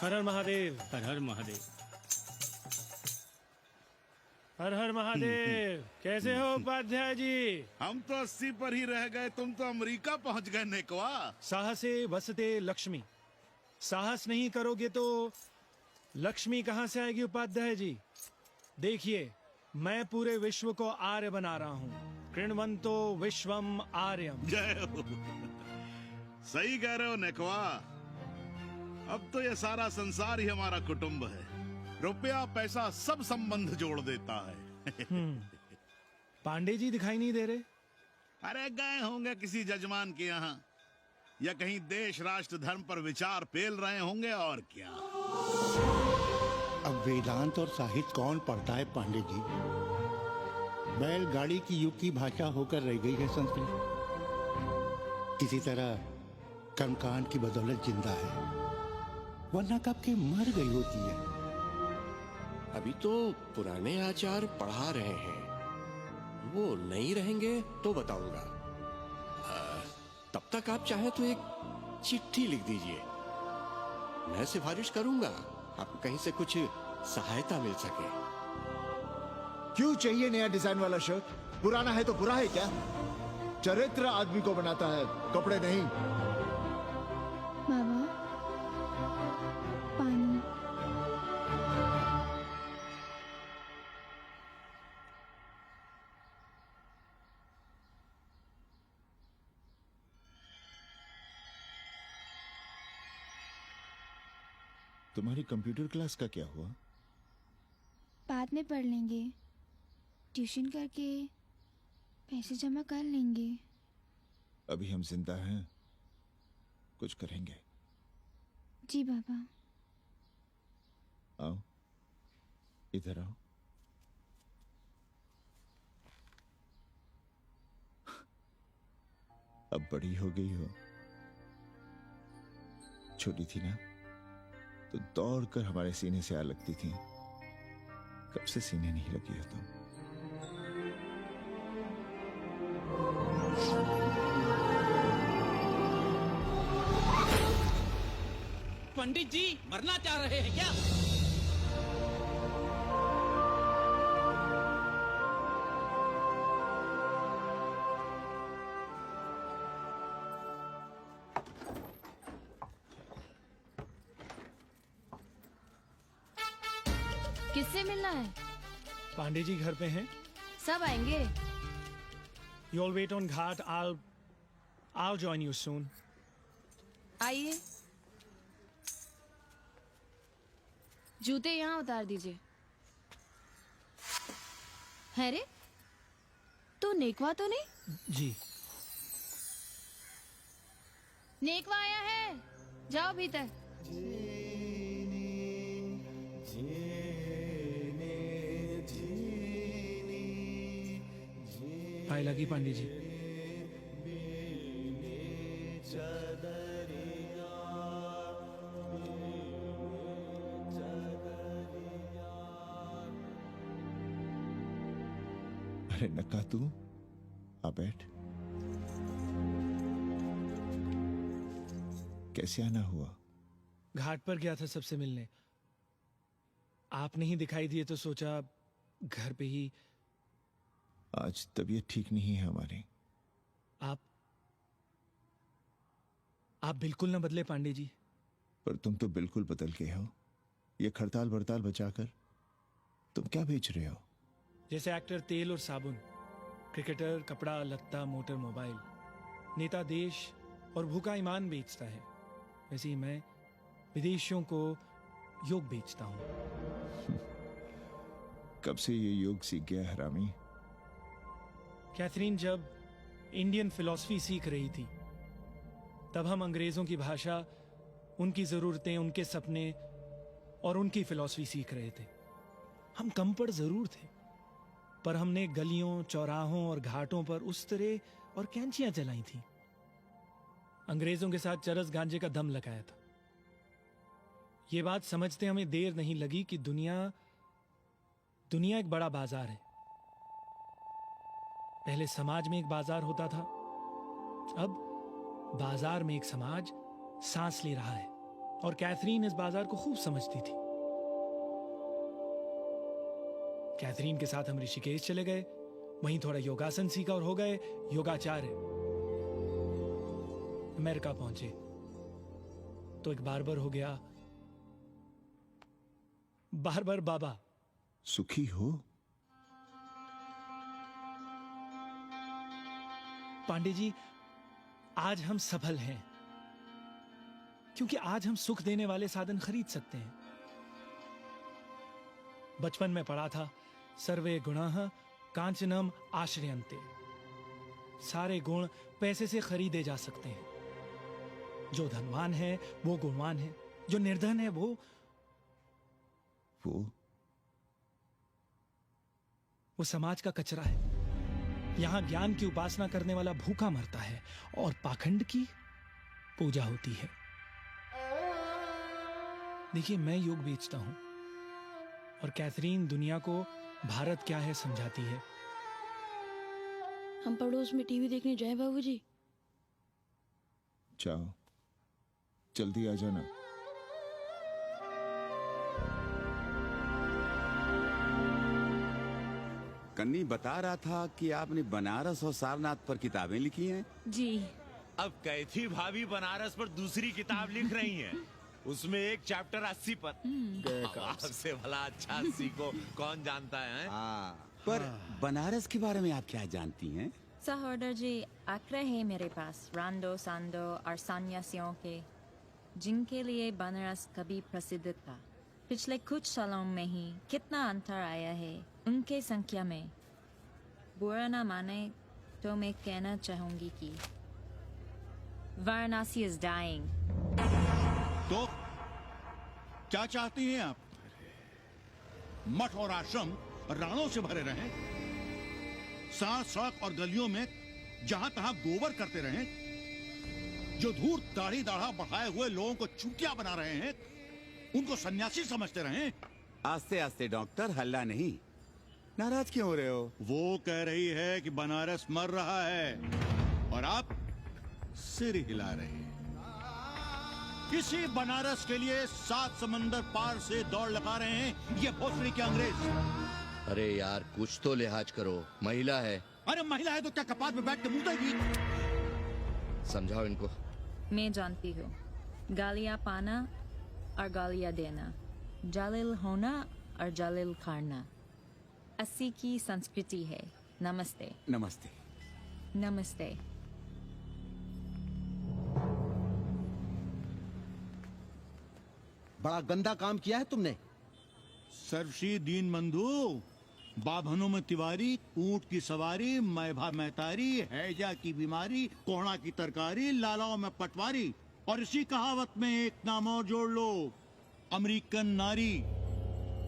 हर हर महादेव। हर हर महादेव। हर हर महादेव। कैसे हो उपाध्याय जी? हम तो 80 पर ही रह गए, तुम तो अमेरिका पहुंच गए नेकवा। साहसे वसते लक्ष्मी। साहस नहीं करोगे तो लक्ष्मी कहाँ से आएगी उपाध्याय जी? देखिए, मैं पूरे विश्व को आर्य बना रहा हूँ। कृण्वन्तो विश्वम आर्यम। जय हो। सही कह रहे हो नेकवा। अब तो ये सारा संसार ही हमारा कुटुंब है। रुपया पैसा सब संबंध जोड़ देता है। पांडे जी दिखाई नहीं दे रहे? अरे गए होंगे किसी जजमान के यहाँ, या कहीं देश राष्ट्र धर्म पर विचार पेल रहे होंगे, और क्या। अब वेदांत और साहित्य कौन पढ़ता है पांडे जी? बैलगाड़ी की युग की भाषा होकर रह गई है संस्कृत। इसी तरह कर्मकांड की बदौलत जिंदा है, वरना कब के मर गई होती है। अभी तो पुराने आचार पढ़ा रहे हैं, वो नहीं रहेंगे तो बताऊंगा। तब तक आप चाहे तो एक चिट्ठी लिख दीजिए, मैं सिफारिश करूंगा, आपको कहीं से कुछ सहायता मिल सके। क्यों चाहिए नया डिजाइन वाला शर्ट? पुराना है तो बुरा है क्या? चरित्र आदमी को बनाता है, कपड़े नहीं। बाबा, पानी। तुम्हारी कंप्यूटर क्लास का क्या हुआ? बाद में पढ़ लेंगे, ट्यूशन करके पैसे जमा कर लेंगे। अभी हम जिंदा हैं, कुछ करेंगे। जी बाबा। आओ, इधर आओ। अब बड़ी हो गई हो। छोटी थी ना तो दौड़ कर हमारे सीने से आ लगती थी। कब से सीने नहीं लगी हो तुम? पंडित जी मरना चाह रहे हैं क्या? किससे मिलना है? पांडे जी घर पे हैं। सब आएंगे। You all wait on Ghat. I'll join you soon. आइए। जूते यहाँ उतार दीजिए। है रे, तू नेकवा तो नहीं? जी। नेकवा आया है, जाओ भीतर। आए लगी पांडे जी। अरे नक्का तू आ बैठ। कैसे आना हुआ? घाट पर गया था सबसे मिलने। आप नहीं दिखाई दिए तो सोचा घर पे ही। आज तबीयत ठीक नहीं है हमारी। आप बिल्कुल ना बदले पांडे जी। पर तुम तो बिल्कुल बदल गए हो। ये खड़ताल बड़ताल बचाकर तुम क्या बेच रहे हो? जैसे एक्टर तेल और साबुन, क्रिकेटर कपड़ा लत्ता मोटर मोबाइल, नेता देश और भूखा ईमान बेचता है, वैसे ही मैं विदेशियों को योग बेचता हूं। कब से ये योग सीख गया हरामी? कैथरीन जब इंडियन फिलॉसफी सीख रही थी तब हम अंग्रेजों की भाषा, उनकी जरूरतें, उनके सपने और उनकी फिलॉसफी सीख रहे थे। हम कम पढ़ जरूर थे, पर हमने गलियों चौराहों और घाटों पर उस्तरे और कैंचियां चलाई थी। अंग्रेजों के साथ चरस गांजे का दम लगाया था। ये बात समझते हमें देर नहीं लगी कि दुनिया एक बड़ा बाजार है। पहले समाज में एक बाजार होता था, अब बाजार में एक समाज सांस ले रहा है, और कैथरीन इस बाजार को खूब समझती थी। कैथरीन के साथ हम ऋषिकेश चले गए, वहीं थोड़ा योगासन सीखा और हो गए योगाचार्य। अमेरिका पहुंचे तो एक बार्बर हो गया। बार्बर बाबा। सुखी हो? पांडे जी, आज हम सफल हैं क्योंकि आज हम सुख देने वाले साधन खरीद सकते हैं। बचपन में पढ़ा था, सर्वे गुणाः कांचनम आश्रयन्ते। सारे गुण पैसे से खरीदे जा सकते हैं। जो धनवान है वो गुणवान है, जो निर्धन है वो समाज का कचरा है। यहां ज्ञान की उपासना करने वाला भूखा मरता है और पाखंड की पूजा होती है। देखिए, मैं योग बेचता हूं और कैथरीन दुनिया को भारत क्या है समझाती है। हम पड़ोस में टीवी देखने जाएं बाबूजी? जाओ, जल्दी आ जाना। कन्नी बता रहा था कि आपने बनारस और सारनाथ पर किताबें लिखी हैं। जी। अब कैथी भाभी बनारस पर दूसरी किताब लिख रही हैं। उसमें एक चैप्टर 80 पर। से भला अच्छा 80 को कौन जानता है? पर बनारस के बारे में आप क्या जानती हैं? सहोदर जी, आंकड़े हैं मेरे पास रांडो सांडो और सन्यासियों के, जिनके लिए बनारस कभी प्रसिद्ध था। पिछले कुछ सालों में ही कितना अंतर आया है उनके संख्या में। बुरा ना माने तो मैं कहना चाहूंगी कि वाराणसी is dying। तो क्या चाहती हैं आप? मठ और आश्रम राणों से भरे रहें, साथ सड़क और गलियों में जहां तहां गोबर करते रहें, जो धूर्त दाढ़ी दाढ़ा बढ़ाए हुए लोगों को चूतिया बना रहे हैं उनको सन्यासी समझते रहें। आस्ते आस्ते डॉक्टर, हल्ला नहीं। नाराज क्यों हो रहे हो? वो कह रही है कि बनारस मर रहा है और आप सिर हिला रहे हैं। इसी बनारस के लिए 7 समंदर पार से दौड़ लगा रहे हैं ये भोसड़ी के अंग्रेज। अरे यार, कुछ तो लिहाज करो, महिला है। अरे महिला है तो क्या कपाट में बैठ के मुंह देगी? समझाओ इनको। मैं जानती हूँ, गालियाँ पाना और गालियाँ देना, जालिल होना और जालिल खाना 80 की संस्कृति है। नमस्ते। नमस्ते। नमस्ते। बड़ा गंदा काम किया है तुमने। सर्वश्री दीन बंधु, बाभनों में तिवारी, ऊंट की सवारी, मैभा मैतारी, हैजा की बीमारी, कोहड़ा की तरकारी, लालाओं में पटवारी, और इसी कहावत में एक नाम और जोड़ लो, अमेरिकन नारी।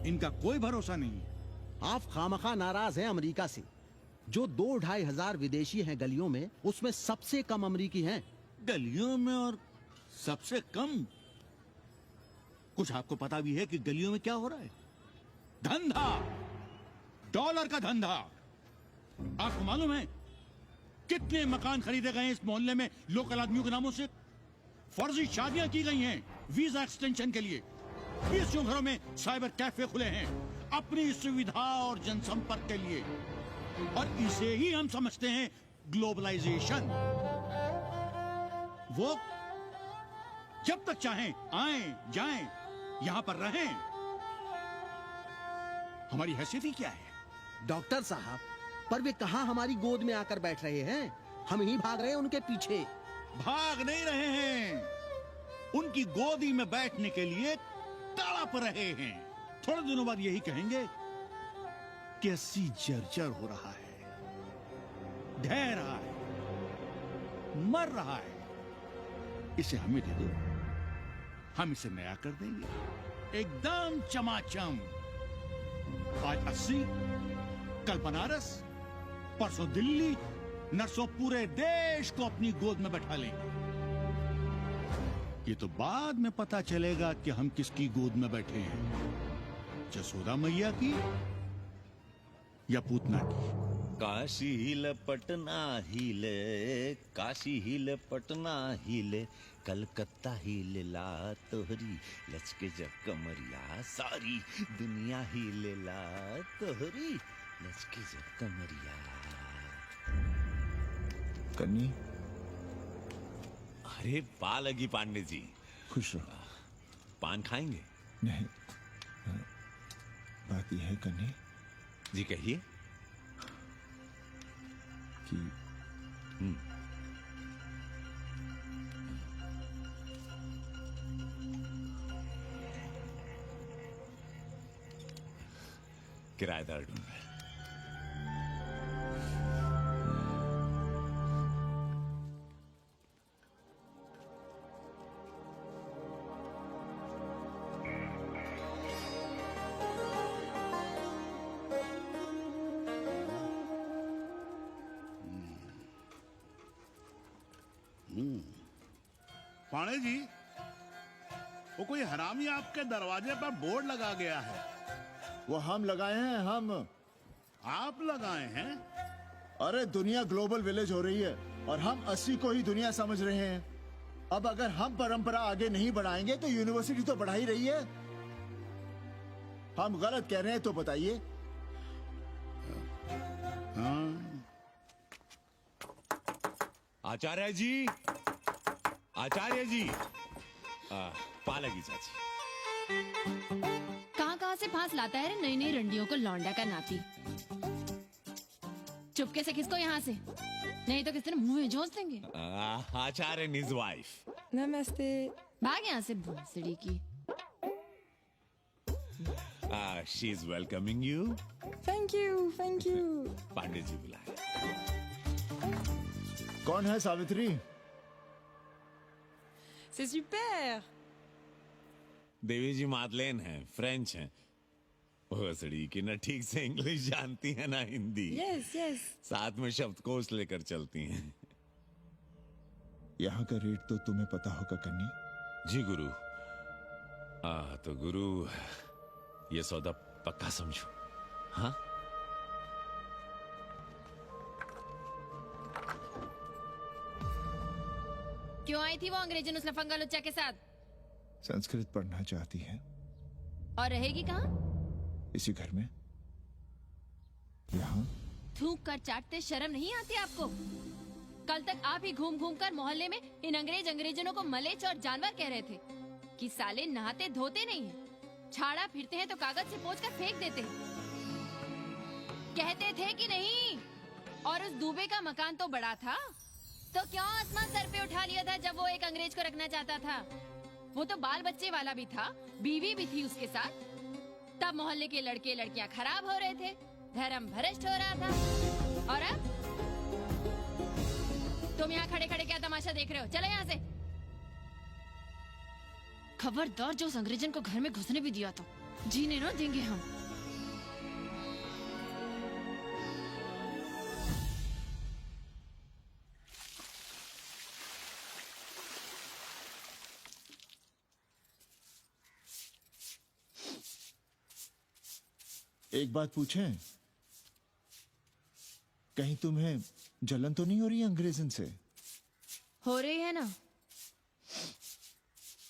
इनका कोई भरोसा नहीं है। आप खामखा नाराज हैं अमेरिका से। जो 2-2.5 हजार विदेशी हैं गलियों में, उसमें सबसे कम अमेरिकी हैं। गलियों में और सबसे कम? कुछ आपको पता भी है कि गलियों में क्या हो रहा है? धंधा, डॉलर का धंधा। आपको मालूम है कितने मकान खरीदे गए इस मोहल्ले में लोकल आदमियों के नामों से? फर्जी शादियां की गई हैं वीजा एक्सटेंशन के लिए। 20 घरों में साइबर कैफे खुले हैं अपनी सुविधा और जनसंपर्क के लिए, और इसे ही हम समझते हैं ग्लोबलाइजेशन। वो जब तक चाहें आएं जाएं, यहां पर रहें। हमारी हैसियत ही क्या है? डॉक्टर साहब, पर वे कहां हमारी गोद में आकर बैठ रहे हैं? हम ही भाग रहे हैं उनके पीछे। भाग नहीं रहे हैं, उनकी गोदी में बैठने के लिए तड़प रहे हैं। थोड़े दिनों बाद यही कहेंगे कि 80 जर्जर हो रहा है, ढह रहा है, मर रहा है, इसे हमें दे दो, हम इसे नया कर देंगे एकदम चमाचम। आज 80, कल बनारस, परसों दिल्ली, नरसों पूरे देश को अपनी गोद में बैठा लेंगे। ये तो बाद में पता चलेगा कि हम किसकी गोद में बैठे हैं, जसोदा मैया की या पूतना की। काशी हिले पटना हिले, काशी हिले पटना हिले, कलकत्ता हिले ला तोहरी लचके जब कमरिया, सारी दुनिया हिले ला तोहरी लचके जब कमरिया। कन्नी, अरे पा लगी पांडे जी। खुश रहो। पान खाएंगे? नहीं, बात यह है कन्नी जी, कहिए। कि किराएदार ढूंढ रहे हैं। पाणे जी, वो कोई हरामी आपके दरवाजे पर बोर्ड लगा गया है। वो हम लगाए हैं, हम। आप लगाए हैं? अरे दुनिया ग्लोबल विलेज हो रही है और हम 80 को ही दुनिया समझ रहे हैं। अब अगर हम परंपरा आगे नहीं बढ़ाएंगे तो यूनिवर्सिटी तो बढ़ा ही रही है। हम गलत कह रहे हैं तो बताइए। आचार्य जी, आचार्य जी, पालकी चाची। कहाँ से फांस लाता है रे नई नई रंडियों को लौंडा का नाती। चुपके से खिसको यहाँ से, नहीं तो किस दिन मुंह में झोंस देंगे। आचार्य and his wife। नमस्ते। भाग यहाँ से भोसड़ी की। She is welcoming you। Thank you, thank you. Pandey ji बुलाए। कौन है सावित्री? C'est super। देवी जी मादलेन हैं, फ्रेंच हैं। भोसड़ी की ना ठीक से इंग्लिश जानती है ना हिंदी। Yes yes. साथ में शब्दकोश लेकर चलती हैं। यहाँ का रेट तो तुम्हें पता होगा कन्नी। जी गुरु। तो गुरु, ये सौदा पक्का समझो। हाँ? क्यों आई थी वो अंग्रेजन उस लफंगा लुच्चा के साथ? संस्कृत पढ़ना चाहती है। और रहेगी कहाँ? इसी घर में, यहाँ। थूक कर चाटते शर्म नहीं आती आपको? कल तक आप ही घूम घूम कर मोहल्ले में इन अंग्रेजनों को मलेच और जानवर कह रहे थे कि साले नहाते धोते नहीं हैं, छाड़ा फिरते हैं तो कागज से पोंछ कर फेंक देते हैं। कहते थे कि नहीं? और उस दूबे का मकान तो बड़ा था, तो क्यों आसमान सर पे उठा लिया था जब वो एक अंग्रेज को रखना चाहता था? वो तो बाल बच्चे वाला भी था, बीवी भी थी उसके साथ। तब मोहल्ले के लड़के लड़कियां खराब हो रहे थे, धर्म भ्रष्ट हो रहा था। और अब तुम यहाँ खड़े खड़े क्या तमाशा देख रहे हो? चलो यहाँ से। खबरदार, जो उस अंग्रेजन को घर में घुसने भी दिया तो जीने ना देंगे हम। एक बात पूछें, कहीं तुम्हें जलन तो नहीं हो रही है अंग्रेजन से? हो रही है ना,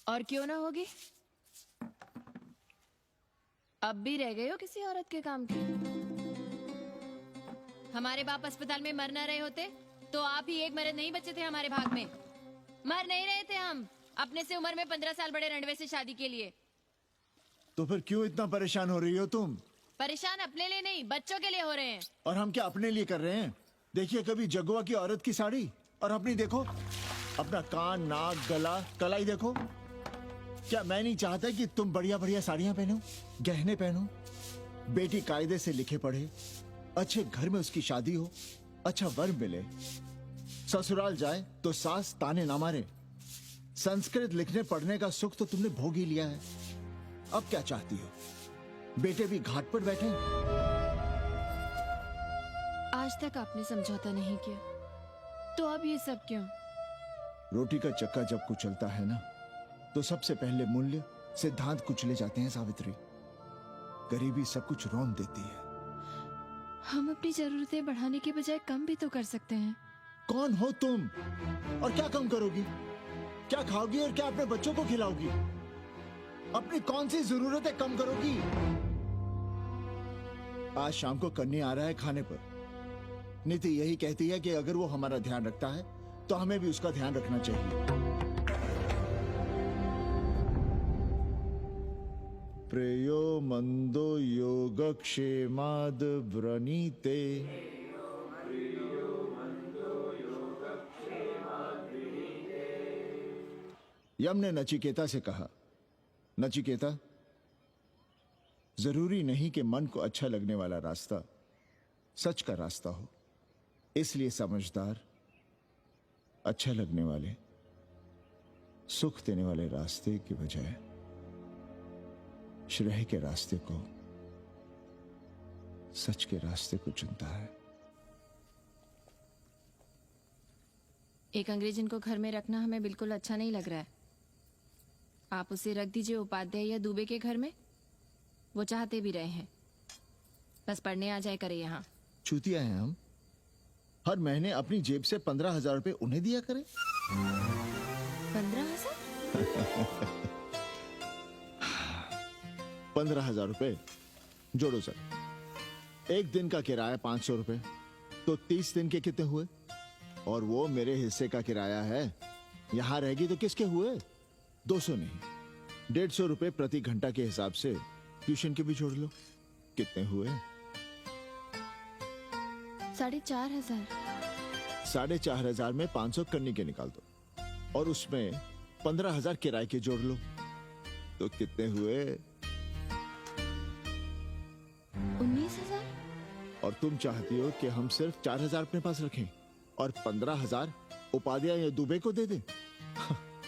और क्यों ना होगी? अब भी रह गए हो किसी औरत के काम की? हमारे बाप अस्पताल में मर न रहे होते तो आप ही एक मर्द नहीं बचे थे हमारे भाग में। मर नहीं रहे थे हम अपने से उम्र में 15 साल बड़े रंडवे से शादी के लिए। तो फिर क्यों इतना परेशान हो रही हो तुम? परेशान अपने लिए नहीं, बच्चों के लिए हो रहे हैं। और हम क्या अपने लिए कर रहे हैं? देखिए कभी जगुआ की औरत की साड़ी और अपनी देखो, अपना कान, नाक, गला, कलाई देखो। क्या मैं नहीं चाहता कि तुम बढ़िया बढ़िया साड़ियां पहनो, गहने पहनो, बेटी कायदे से लिखे पढ़े, अच्छे घर में उसकी शादी हो, अच्छा वर मिले, ससुराल जाए तो सास ताने ना मारे। संस्कृत लिखने पढ़ने का सुख तो तुमने भोग ही लिया है। अब क्या चाहती हो? बेटे भी घाट पर बैठे? आज तक आपने समझौता नहीं किया, तो अब ये सब क्यों? रोटी का चक्का जब कुचलता है ना, तो सबसे पहले मूल्य सिद्धांत कुचले जाते हैं सावित्री। गरीबी सब कुछ रौंद देती है। हम अपनी जरूरतें बढ़ाने के बजाय कम भी तो कर सकते हैं। कौन हो तुम और क्या कम करोगी? क्या खाओगी और क्या अपने बच्चों को खिलाओगी? अपनी कौन सी जरूरतें कम करोगी? आज शाम को कन्नी आ रहा है खाने पर। नीति यही कहती है कि अगर वो हमारा ध्यान रखता है तो हमें भी उसका ध्यान रखना चाहिए। प्रेयो मंदो योगक्षेमाद व्रणीते। यम ने नचिकेता से कहा, नचिकेता, जरूरी नहीं कि मन को अच्छा लगने वाला रास्ता सच का रास्ता हो। इसलिए समझदार, अच्छा लगने वाले, सुख देने वाले रास्ते की बजाय श्रेय के रास्ते को, सच के रास्ते को चुनता है। एक अंग्रेजन को घर में रखना हमें बिल्कुल अच्छा नहीं लग रहा है। आप उसे रख दीजिए उपाध्याय या दुबे के घर में, वो चाहते भी रहे हैं। बस पढ़ने आ जाए करे यहाँ। चूतिया हैं हम। हर महीने अपनी जेब से 15,000 रुपए उन्हें दिया करें। 15,000? 15,000 रुपए जोड़ो सर। एक दिन का किराया 500 रुपए, तो 30 दिन के कितने हुए? और वो मेरे हिस्से का किराया है। यहां रहेगी तो किसके हुए? 200 नहीं, 150 रुपए प्रति घंटा के हिसाब से ट्यूशन के भी जोड़ लो। कितने हुए? 4,500। 4,500 में 500 कन्नी के निकाल दो और उसमें 15,000 किराए के जोड़ लो, तो कितने हुए? 19,000। और तुम चाहती हो कि हम सिर्फ 4,000 अपने पास रखें और 15,000 उपाध्याय या दुबे को दे दें?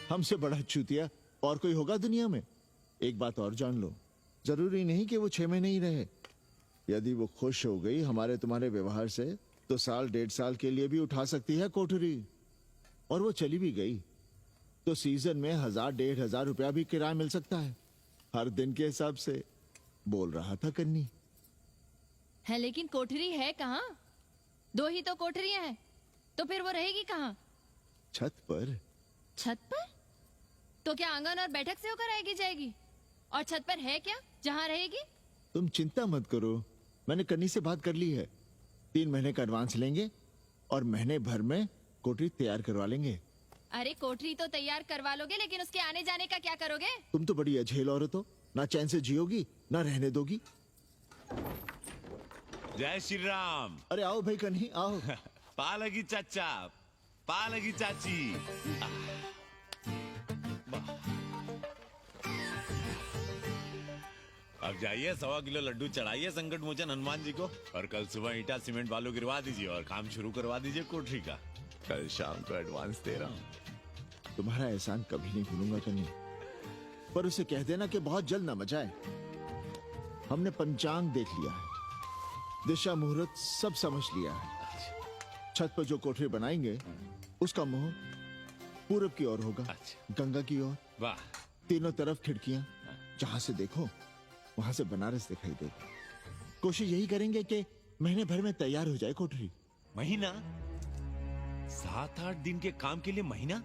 हमसे बड़ा चूतिया और कोई होगा दुनिया में? एक बात और जान लो, जरूरी नहीं कि वो 6 महीने ही रहे। यदि वो खुश हो गई हमारे तुम्हारे व्यवहार से, तो साल 1.5 साल के लिए भी उठा सकती है कोठरी। और वो चली भी गई तो सीजन में 1,000-1,500 रुपया भी किराया मिल सकता है, हर दिन के हिसाब से। बोल रहा था कन्नी। है लेकिन कोठरी है कहाँ? 2 ही तो कोठरियां हैं, तो फिर वो रहेगी कहाँ? छत पर। छत पर? तो क्या आंगन और बैठक से होकर आएगी जाएगी? और छत पर है क्या जहाँ रहेगी? तुम चिंता मत करो, मैंने कन्नी से बात कर ली है। 3 महीने का एडवांस लेंगे और महीने भर में कोठरी तैयार करवा लेंगे। अरे कोठरी तो तैयार करवा लोगे, लेकिन उसके आने जाने का क्या करोगे? तुम तो बड़ी अझेल औरत हो, ना चैन से जियोगी ना रहने दोगी। जय श्री राम। अरे आओ भाई कन्ही आओ। पालगी चाचा, पालगी चाची। अब जाइए 1.25 किलो लड्डू चढ़ाइए संकट मोचन हनुमान जी को, और कल सुबह ईटा सीमेंट बालू गिरवा दीजिए और काम शुरू करवा दीजिए कोठरी का। कल शाम को एडवांस दे रहा हूँ। तुम्हारा एहसान कभी नहीं भूलूंगा कन्नी, पर उसे कह देना कि बहुत जल्द ना मचाए। हमने पंचांग देख लिया है, दिशा मुहूर्त सब समझ लिया है। छत पर जो कोठरी बनाएंगे उसका मुंह पूरब की ओर होगा, गंगा की ओर। वाह। तीनों तरफ खिड़कियां, जहां से देखो वहां से बनारस दिखाई देगा। कोशिश यही करेंगे कि महीने भर में तैयार हो जाए कोठरी। महीना? 7-8 दिन के काम के लिए महीना?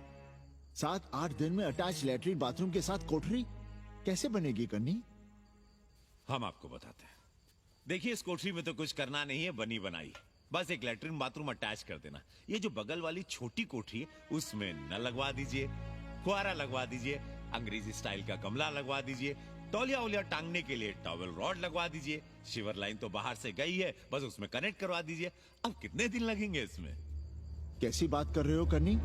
7-8 दिन में अटैच लैट्रिन बाथरूम के साथ कोठरी कैसे बनेगी कन्नी? हम आपको बताते हैं। देखिए, इस कोठरी में तो कुछ करना नहीं है, बनी बनाई। बस एक लैट्रिन बाथरूम अटैच कर देना। ये जो बगल वाली छोटी कोठरी है उसमें नल लगवा दीजिए, फुहारा लगवा दीजिए, अंग्रेजी स्टाइल का गमला लगवा दीजिए, तौलिया उलिया टांगने के लिए टॉवल रॉड लगवा दीजिए। शिवर लाइन तो बाहर से गई है, बस उसमें कनेक्ट करवा दीजिए। अब कितने दिन लगेंगे इसमें? कैसी बात कर रहे हो कन्नी?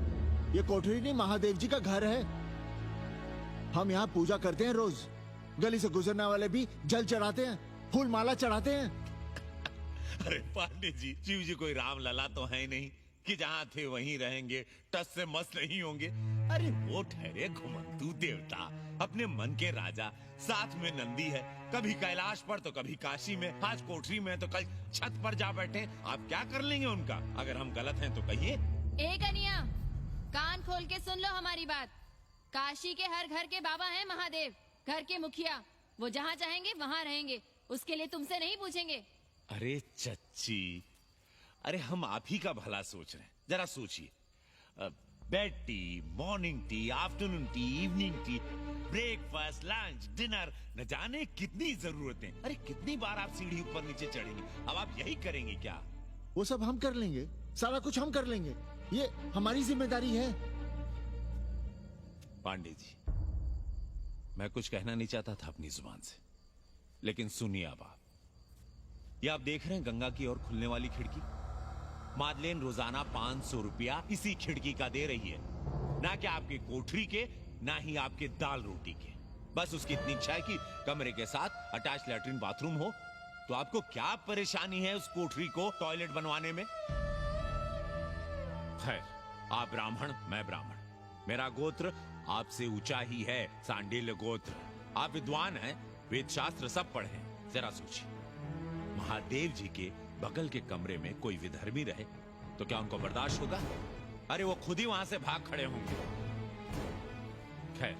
ये कोठरी नहीं, महादेव जी का घर है। हम यहाँ पूजा करते हैं रोज। गली से गुजरने वाले भी जल चढ़ाते हैं, फूल माला चढ़ाते हैं। अरे पांडे जी, शिव जी कोई राम लला तो है नहीं कि जहाँ थे वहीं रहेंगे, टस से मस नहीं होंगे। अरे वो ठहरे घुमंतू देवता, अपने मन के राजा, साथ में नंदी है। कभी कैलाश पर तो कभी काशी में, आज कोठरी में तो कल छत पर जा बैठे। आप क्या कर लेंगे उनका? अगर हम गलत हैं तो कहिए। ए कन्या, कान खोल के सुन लो हमारी बात। काशी के हर घर के बाबा हैं महादेव, घर के मुखिया। वो जहाँ चाहेंगे वहाँ रहेंगे, उसके लिए तुमसे नहीं पूछेंगे। अरे चच्ची, अरे हम आप ही का भला सोच रहे हैं। जरा सोचिए, bed tea, morning tea, afternoon T, evening tea, breakfast, lunch, dinner, न जाने कितनी जरूरतें। अरे कितनी बार आप सीढ़ी ऊपर नीचे चढ़ेंगे। अब आप यही करेंगे क्या? वो सब हम कर लेंगे, सारा कुछ हम कर लेंगे, ये हमारी जिम्मेदारी है। पांडे जी, मैं कुछ कहना नहीं चाहता था अपनी जुबान से, लेकिन सुनिए अब आप। ये आप देख रहे हैं गंगा की ओर खुलने वाली खिड़की? मादलेन रोजाना 500 रुपया इसी खिड़की का दे रही है, ना कि आपके कोठरी के, ना ही आपके दाल रोटी के। बस उसकी इतनी इच्छा है कि कमरे के साथ अटैच लैट्रिन बाथरूम हो। तो आपको क्या परेशानी है उस कोठरी को टॉयलेट बनवाने में? खैर, आप ब्राह्मण, मैं ब्राह्मण, मेरा गोत्र आपसे ऊंचा ही है, सांडिल्य गोत्र। आप विद्वान हैं, वेद शास्त्र सब पढ़े हैं। जरा सोचिए, महादेव जी के बगल के कमरे में कोई विधर्मी रहे तो क्या उनको बर्दाश्त होगा? अरे वो खुद ही वहां से भाग खड़े होंगे। खैर,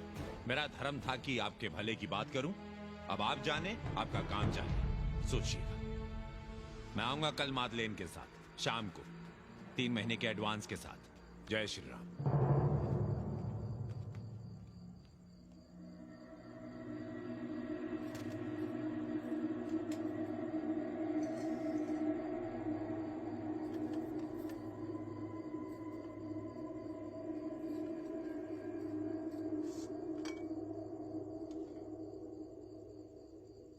मेरा धर्म था कि आपके भले की बात करूं। अब आप जाने, आपका काम जाने। सोचिएगा, मैं आऊंगा कल मादलेन के साथ शाम को, 3 महीने के एडवांस के साथ। जय श्री राम।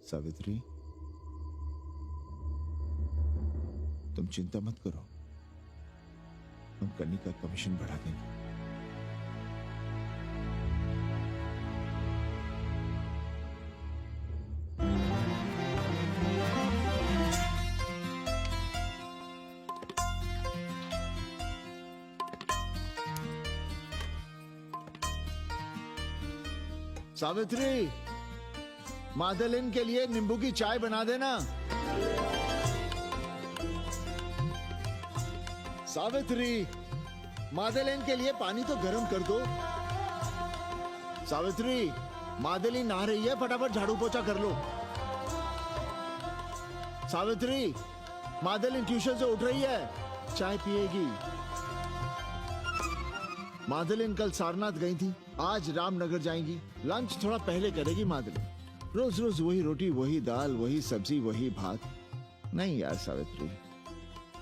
सावित्री, तुम चिंता मत करो, हम कन्नी का कमीशन बढ़ा देंगे। सावित्री, मादलिन के लिए नींबू की चाय बना देना। सावित्री, मादलिन के लिए पानी तो गर्म कर दो। सावित्री, मादलिन नहा रही है, फटाफट झाड़ू पोछा कर लो। सावित्री, मादलिन ट्यूशन से उठ रही है, चाय पिएगी। मादलिन कल सारनाथ गई थी, आज रामनगर जाएंगी। लंच थोड़ा पहले करेगी मादलिन। रोज रोज वही रोटी, वही दाल, वही सब्जी, वही भात। नहीं यार सावित्री,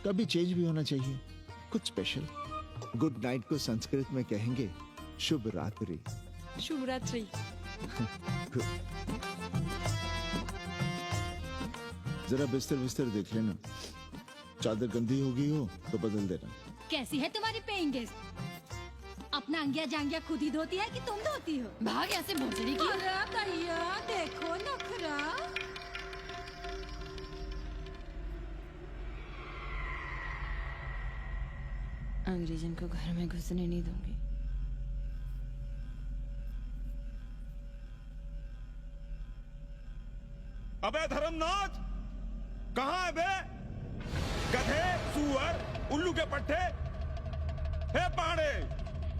कभी चेंज भी होना चाहिए, कुछ स्पेशल। गुड नाइट को संस्कृत में कहेंगे शुभ रात्रि। शुभ रात्रि। जरा बिस्तर बिस्तर देख लेना, चादर गंदी हो गई हो तो बदल देना। कैसी है तुम्हारी पेइंग गेस्ट? अपना अंगिया जांगिया खुद ही धोती है कि तुम धोती हो? भाग ऐसे भोसड़ी की। अरे भैया देखो नखरा। अंग्रेजन को घर में घुसने नहीं दूंगी। अबे धर्मनाथ, कहाँ है बे? गधे, सुअर, उल्लू के पट्टे। हे पाड़े,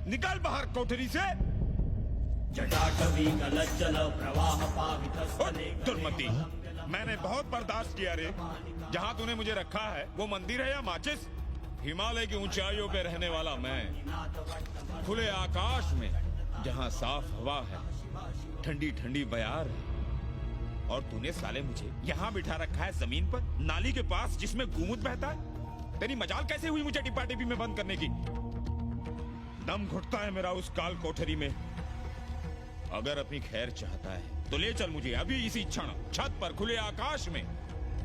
निकल बाहर कोठरी से। दुर्मति, मैंने बहुत बर्दाश्त किया रे। जहाँ तूने मुझे रखा है वो मंदिर है या माचिस? हिमालय की ऊंचाइयों पे रहने वाला मैं, खुले आकाश में जहाँ साफ हवा है, ठंडी ठंडी बयार है, और तूने साले मुझे यहाँ बिठा रखा है जमीन पर, नाली के पास जिसमें गोमूत्र बहता है। तेरी मजाल कैसे हुई मुझे डिब्बा डिब्बी में बंद करने की? दम घुटता है मेरा उस काल कोठरी में। अगर अपनी खैर चाहता है तो ले चल मुझे अभी इसी क्षण छत पर खुले आकाश में,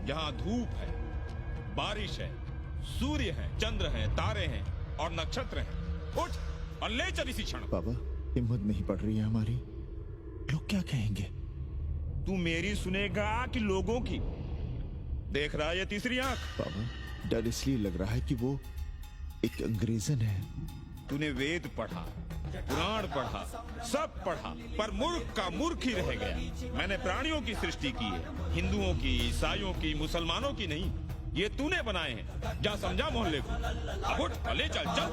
जहाँ धूप है, बारिश है, सूर्य है, चंद्र है, तारे हैं और नक्षत्र हैं। उठ और ले चल इसी क्षण। बाबा, हिम्मत नहीं पड़ रही है हमारी, लोग क्या कहेंगे? तू मेरी सुनेगा कि लोगों की? देख रहा है ये तीसरी आंख? बाबा, डर इसलिए लग रहा है कि वो एक अंग्रेजन है। तूने वेद पढ़ा, पुराण पढ़ा, सब पढ़ा, पर मूर्ख का मूर्ख ही रह गया। मैंने प्राणियों की सृष्टि की है, हिंदुओं की, ईसाइयों की, मुसलमानों की नहीं। ये तूने बनाए हैं। जा समझा मोहल्ले को। अब उठ, ले चल चल।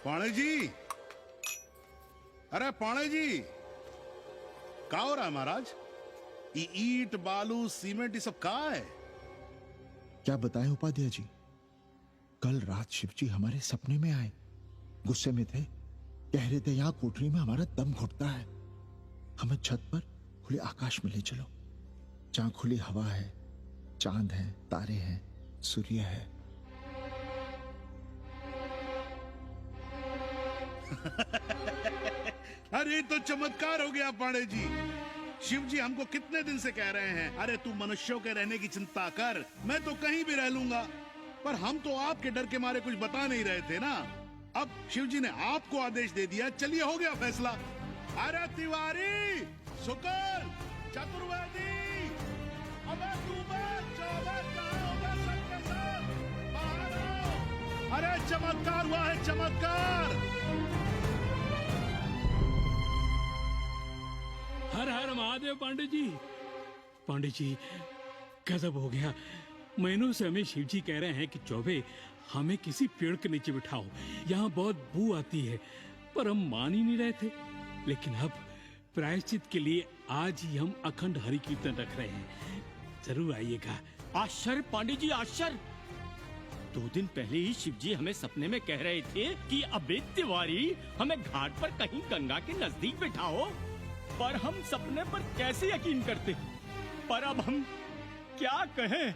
पाणे जी, अरे पाणे जी, क्या हो रहा है महाराज? ये ईट, बालू, सीमेंट, ये सब कहाँ है? क्या बताएं उपाध्याय जी, कल रात शिवजी हमारे सपने में आए, गुस्से में थे, कह रहे थे यहाँ कोठरी में हमारा दम घुटता है, हमें छत पर खुले आकाश में ले चलो, जहाँ खुली हवा है, चांद है, तारे हैं, सूर्य है। अरे तो चमत्कार हो गया पांडे जी। शिव जी हमको कितने दिन से कह रहे हैं, अरे तू मनुष्यों के रहने की चिंता कर, मैं तो कहीं भी रह लूंगा। पर हम तो आपके डर के मारे कुछ बता नहीं रहे थे ना। अब शिव जी ने आपको आदेश दे दिया, चलिए हो गया फैसला। अरे तिवारी, शुक्र, चतुर्वेदी, अबे तू अरे चमत्कार हुआ है, चमत्कार। हर हर महादेव पांडे जी। पांडे जी गजब हो गया। महीनों से हमें शिव जी कह रहे हैं कि चौबे हमें किसी पेड़ के नीचे बिठाओ, यहाँ बहुत बू आती है, पर हम मान ही नहीं रहे थे। लेकिन अब प्रायश्चित के लिए आज ही हम अखंड हरि कीर्तन रख रहे हैं, जरूर आइएगा। आश्चर्य पांडे जी, आश्चर्य। 2 दिन पहले ही शिव जी हमें सपने में कह रहे थे कि अबे तिवारी हमें घाट पर कहीं गंगा के नजदीक बिठाओ, पर हम सपने पर कैसे यकीन करते। पर अब हम क्या कहें,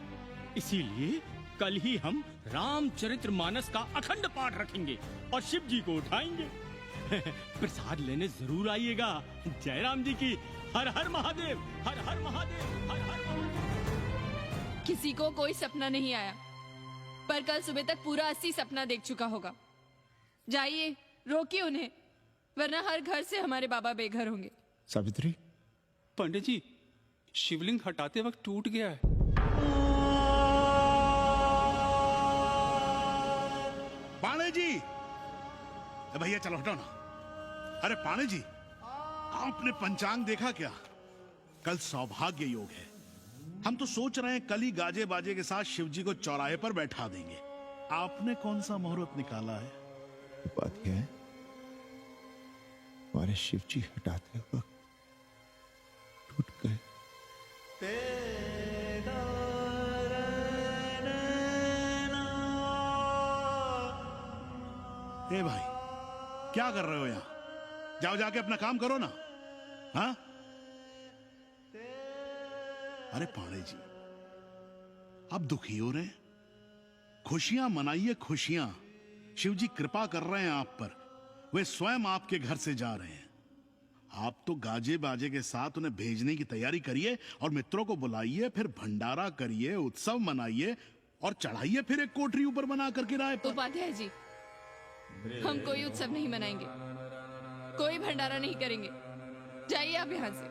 इसीलिए कल ही हम रामचरितमानस का अखंड पाठ रखेंगे और शिव जी को उठाएंगे। प्रसाद लेने जरूर आइएगा। जय राम जी की। हर हर महादेव, हर हर महादेव, हर हर महादेव। किसी को कोई सपना नहीं आया, पर कल सुबह तक पूरा 80 सपना देख चुका होगा। जाइए रोकिए उन्हें, वरना हर घर से हमारे बाबा बेघर होंगे। सावित्री, पंडित जी शिवलिंग हटाते वक्त टूट गया है। पाणे जी, भैया चलो हटाओ ना। अरे पाणे जी, आपने पंचांग देखा क्या? कल सौभाग्य योग है। हम तो सोच रहे हैं कल ही गाजे बाजे के साथ शिव जी को चौराहे पर बैठा देंगे। आपने कौन सा मुहूर्त निकाला है? बात यह है, हमारे शिव जी हटाते वक्त टूट गए। ए भाई, क्या कर रहे हो यहाँ? जाओ जाके अपना काम करो ना। हाँ? अरे पाणे जी, आप दुखी हो रहे हैं? खुशियां मनाइए, खुशियां। शिव जी कृपा कर रहे हैं आप पर। वे स्वयं आपके घर से जा रहे हैं। आप तो गाजे बाजे के साथ उन्हें भेजने की तैयारी करिए और मित्रों को बुलाइए, फिर भंडारा करिए, उत्सव मनाइए और चढ़ाइए फिर एक कोठरी ऊपर बना करके राय पर। उपाध्याय जी, हम कोई उत्सव नहीं मनाएंगे, कोई भंडारा नहीं करेंगे। जाइए आप यहाँ से।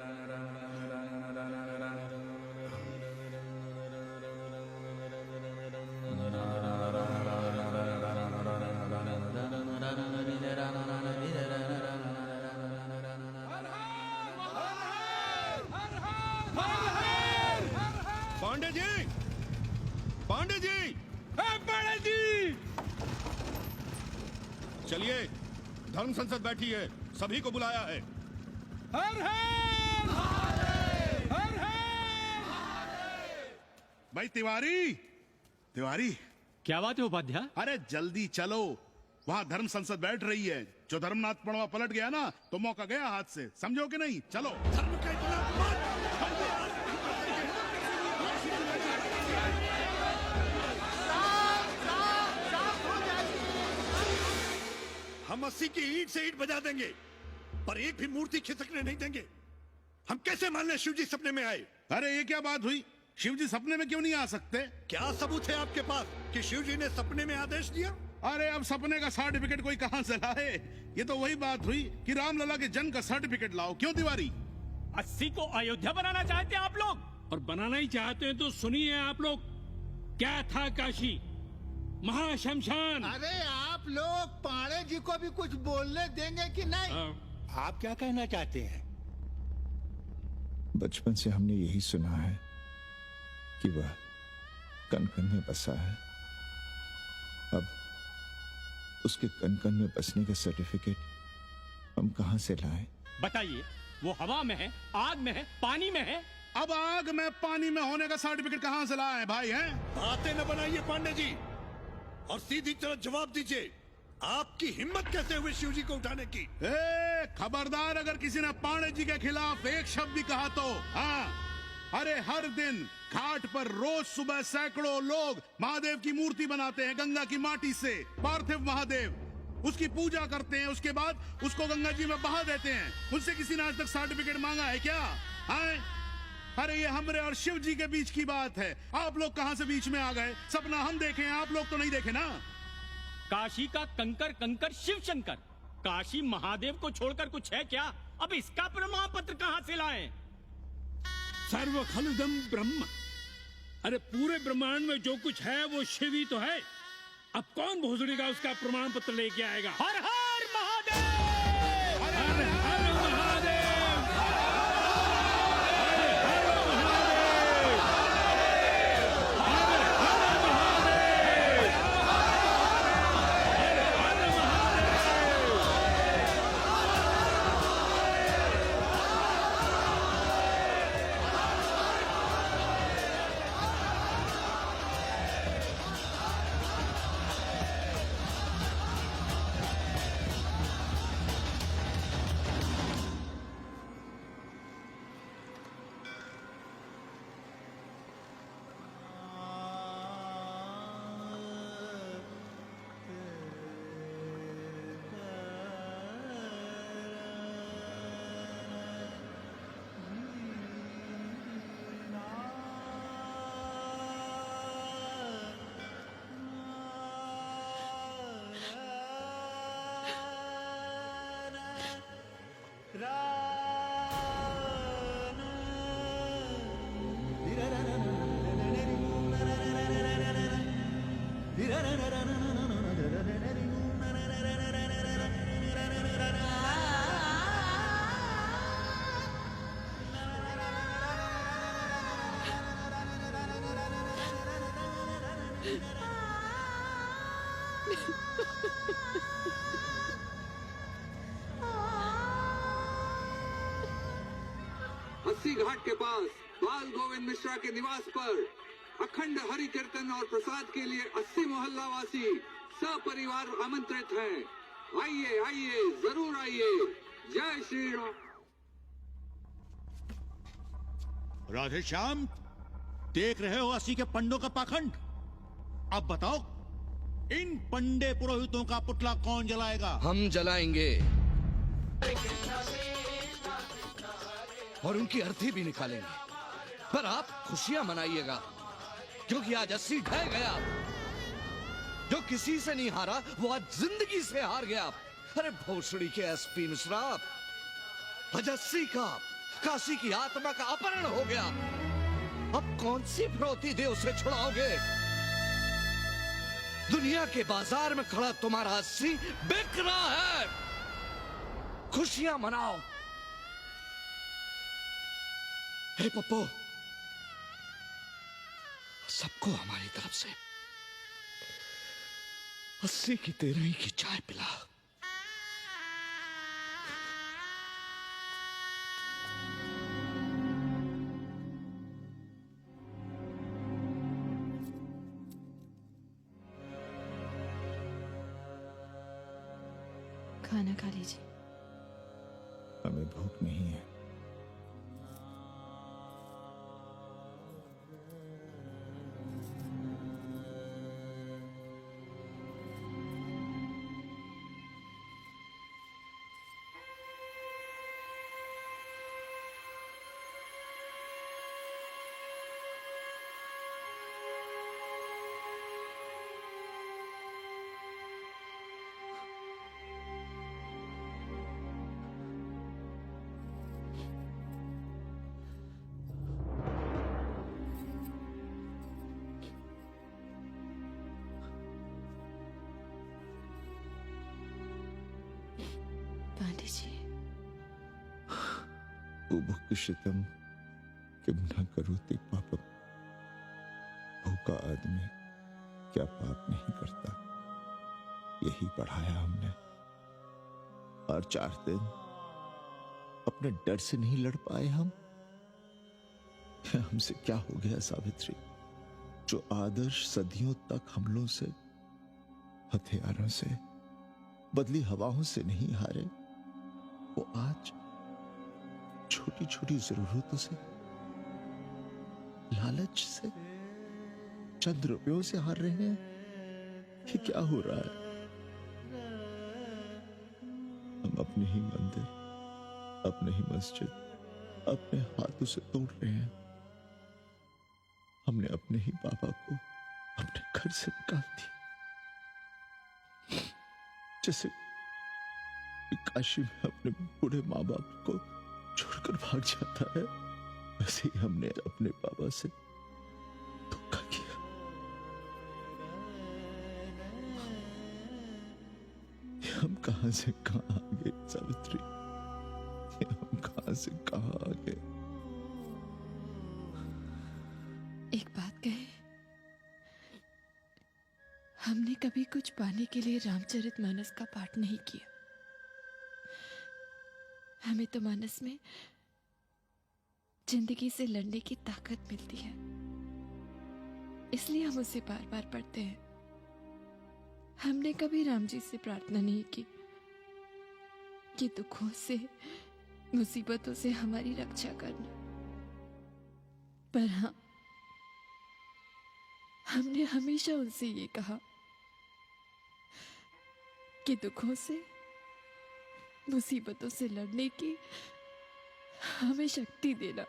पांडे जी, पांडे जी, पांडे जी, चलिए, धर्म संसद बैठी है, सभी को बुलाया है। हर हर हर हर। भाई तिवारी, तिवारी, क्या बात है उपाध्याय? अरे जल्दी चलो, वहाँ धर्म संसद बैठ रही है। जो धर्मनाथ पड़वा पलट गया ना, तो मौका गया हाथ से, समझो कि नहीं? चलो। धर्म का हम 80 की ईंट से ईंट बजा देंगे, पर एक भी मूर्ति खिसकने नहीं देंगे। हम कैसे मान लें शिव जी सपने में आए? अरे ये क्या बात हुई? शिव जी सपने में क्यों नहीं आ सकते? क्या सबूत है आपके पास कि शिव जी ने सपने में आदेश दिया? अरे अब सपने का सर्टिफिकेट कोई कहां से लाए? ये तो वही बात हुई कि रामलला के जन्म का सर्टिफिकेट लाओ। क्यों तिवारी? 80 को अयोध्या बनाना चाहते हैं आप लोग? और बनाना ही चाहते हैं तो सुनिए आप लोग, क्या था काशी महाशमशान। अरे आप लोग पाणे जी को भी कुछ बोलने देंगे कि नहीं? आप क्या कहना चाहते हैं? बचपन से हमने यही सुना है कि वह कन कन में बसा है। अब उसके कन कन में बसने का सर्टिफिकेट हम कहां से लाएं? बताइए, वो हवा में है, आग में है, पानी में है? अब आग में पानी में होने का सर्टिफिकेट कहां से लाए भाई? हैं? बातें न बनाइए पांडे जी, और सीधी तरह जवाब दीजिए। आपकी हिम्मत कैसे हुई शिव जी को उठाने की? खबरदार, अगर किसी ने पाणे जी के खिलाफ एक शब्द भी कहा तो। हाँ, अरे हर दिन घाट पर रोज सुबह सैकड़ों लोग महादेव की मूर्ति बनाते हैं गंगा की माटी से, पार्थिव महादेव। उसकी पूजा करते हैं, उसके बाद उसको गंगा जी में बहा देते हैं। उनसे किसी ने आज तक सर्टिफिकेट मांगा है क्या? आए? अरे ये हमरे और शिव जी के बीच की बात है। आप लोग कहां से बीच में आ गए? सपना हम देखे हैं, आप लोग तो नहीं देखे ना। काशी का कंकर कंकर शिव शंकर, काशी महादेव को छोड़कर कुछ है क्या? अब इसका प्रमाण पत्र कहां से लाएं? सर्व खलुदम ब्रह्म। अरे पूरे ब्रह्मांड में जो कुछ है वो शिव ही तो है। अब कौन भोसड़ी का उसका प्रमाण पत्र लेके आएगा? हर हर महादेव! हर हर महादेव! अस्सी घाट के पास बाल गोविंद मिश्रा के निवास पर अखंड हरि कीर्तन और प्रसाद के लिए 80 मोहल्ला वासी सपरिवार आमंत्रित हैं। आइए आइए, जरूर आइए। जय श्री राम। राधे श्याम, देख रहे हो अस्सी के पंडों का पाखंड? अब बताओ, इन पंडे पुरोहितों का पुतला कौन जलाएगा? हम जलाएंगे और उनकी अर्थी भी निकालेंगे। पर आप खुशियां मनाइएगा, क्योंकि आज अस्सी ढह गया। जो किसी से नहीं हारा वो आज जिंदगी से हार गया। अरे भोसड़ी के एसपी मिश्रा, आज अस्सी का काशी की आत्मा का अपहरण हो गया। अब कौन सी फिरौती दे उसे छुड़ाओगे? दुनिया के बाजार में खड़ा तुम्हारा अस्सी बिक रहा है। खुशियां मनाओ। हे पप्पू, सबको हमारी तरफ से अस्सी की तेरही की चाय पिला। खाना खा लीजिए। हमें भूख नहीं है। पांडे जी, बुभुक्षितम किम न करोति पापम। भूखा आदमी क्या पाप नहीं करता, यही पढ़ाया हमने। और 4 दिन अपने डर से नहीं लड़ पाए हम। हमसे क्या हो गया सावित्री? जो आदर्श सदियों तक हमलों से, हथियारों से, बदली हवाओं से नहीं हारे, वो आज छोटी छोटी जरूरतों से, लालच से, चंद रुपयों से हार रहे हैं। ये क्या हो रहा है? अपने ही मंदिर, अपने ही मस्जिद अपने हाथों से तोड़ रहे हैं। हमने अपने ही बाबा को अपने घर से निकाल दिया। जैसे काशी में अपने बूढ़े माँ बाप को छोड़कर भाग जाता है, वैसे ही हमने अपने बाबा से धोखा किया। ये हम कहां से कहां आ गए सावित्री, ये हम कहां से कहां आ गए। एक बात कहे, हमने कभी कुछ पाने के लिए रामचरितमानस का पाठ नहीं किया। हमें तो मानस में जिंदगी से लड़ने की ताकत मिलती है, इसलिए हम उसे बार बार पढ़ते हैं। हमने कभी राम जी से प्रार्थना नहीं की कि दुखों से, मुसीबतों से हमारी रक्षा करना, पर हाँ, हमने हमेशा उनसे ये कहा कि दुखों से, मुसीबतों से लड़ने की हमें शक्ति देना।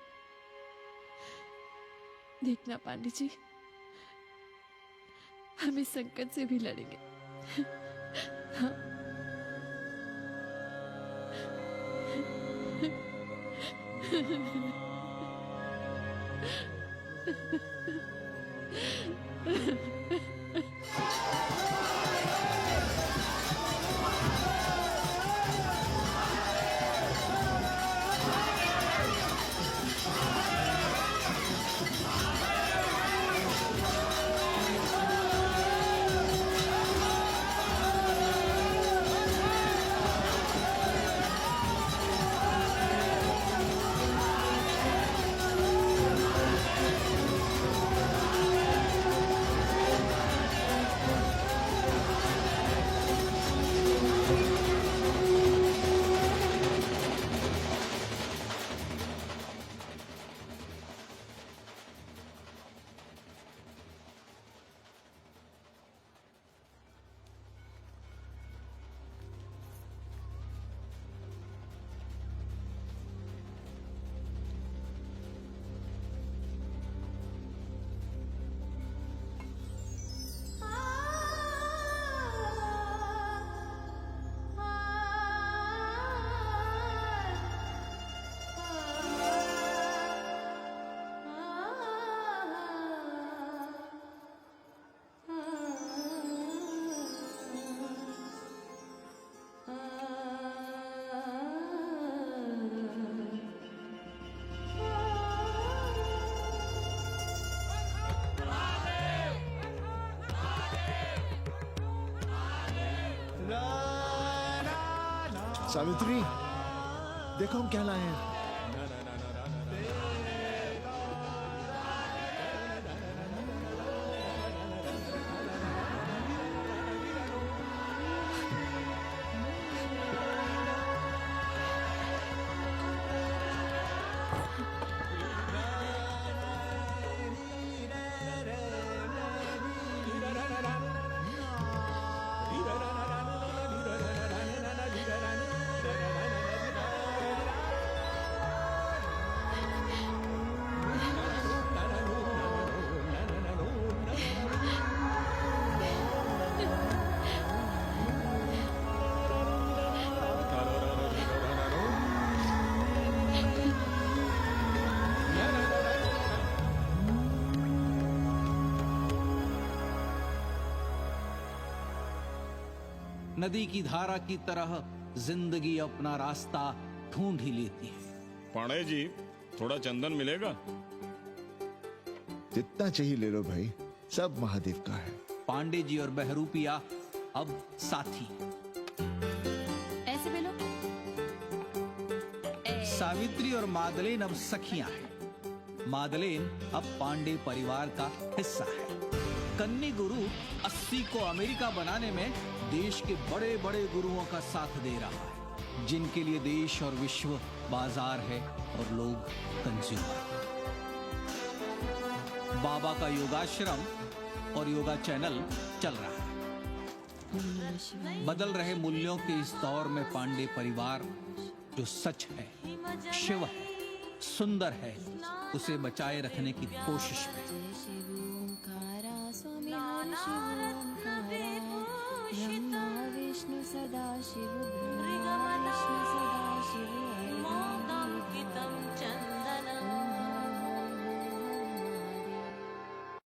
देखना पांडे जी, हम इस संकट से भी लड़ेंगे। हाँ। सावित्री, देखो हम क्या लाए हैं। नदी की धारा की तरह जिंदगी अपना रास्ता ढूंढ ही लेती है। पांडे जी, थोड़ा चंदन मिलेगा? जितना चाहिए ले लो भाई, सब महादेव का है। पांडे जी और बहरूपिया अब साथी। ऐसे बेलो। सावित्री और मादलेन अब सखियां हैं। मादलेन अब पांडे परिवार का हिस्सा है। कन्नी गुरु 80 को अमेरिका बनाने में देश के बड़े बड़े गुरुओं का साथ दे रहा है, जिनके लिए देश और विश्व बाजार है और लोग कंज्यूमर। बाबा का योगाश्रम और योगा चैनल चल रहा है। बदल रहे मूल्यों के इस दौर में पांडे परिवार जो सच है, शिव है, सुंदर है, उसे बचाए रखने की कोशिश में। ब्रह्मा विष्णु सदा शिव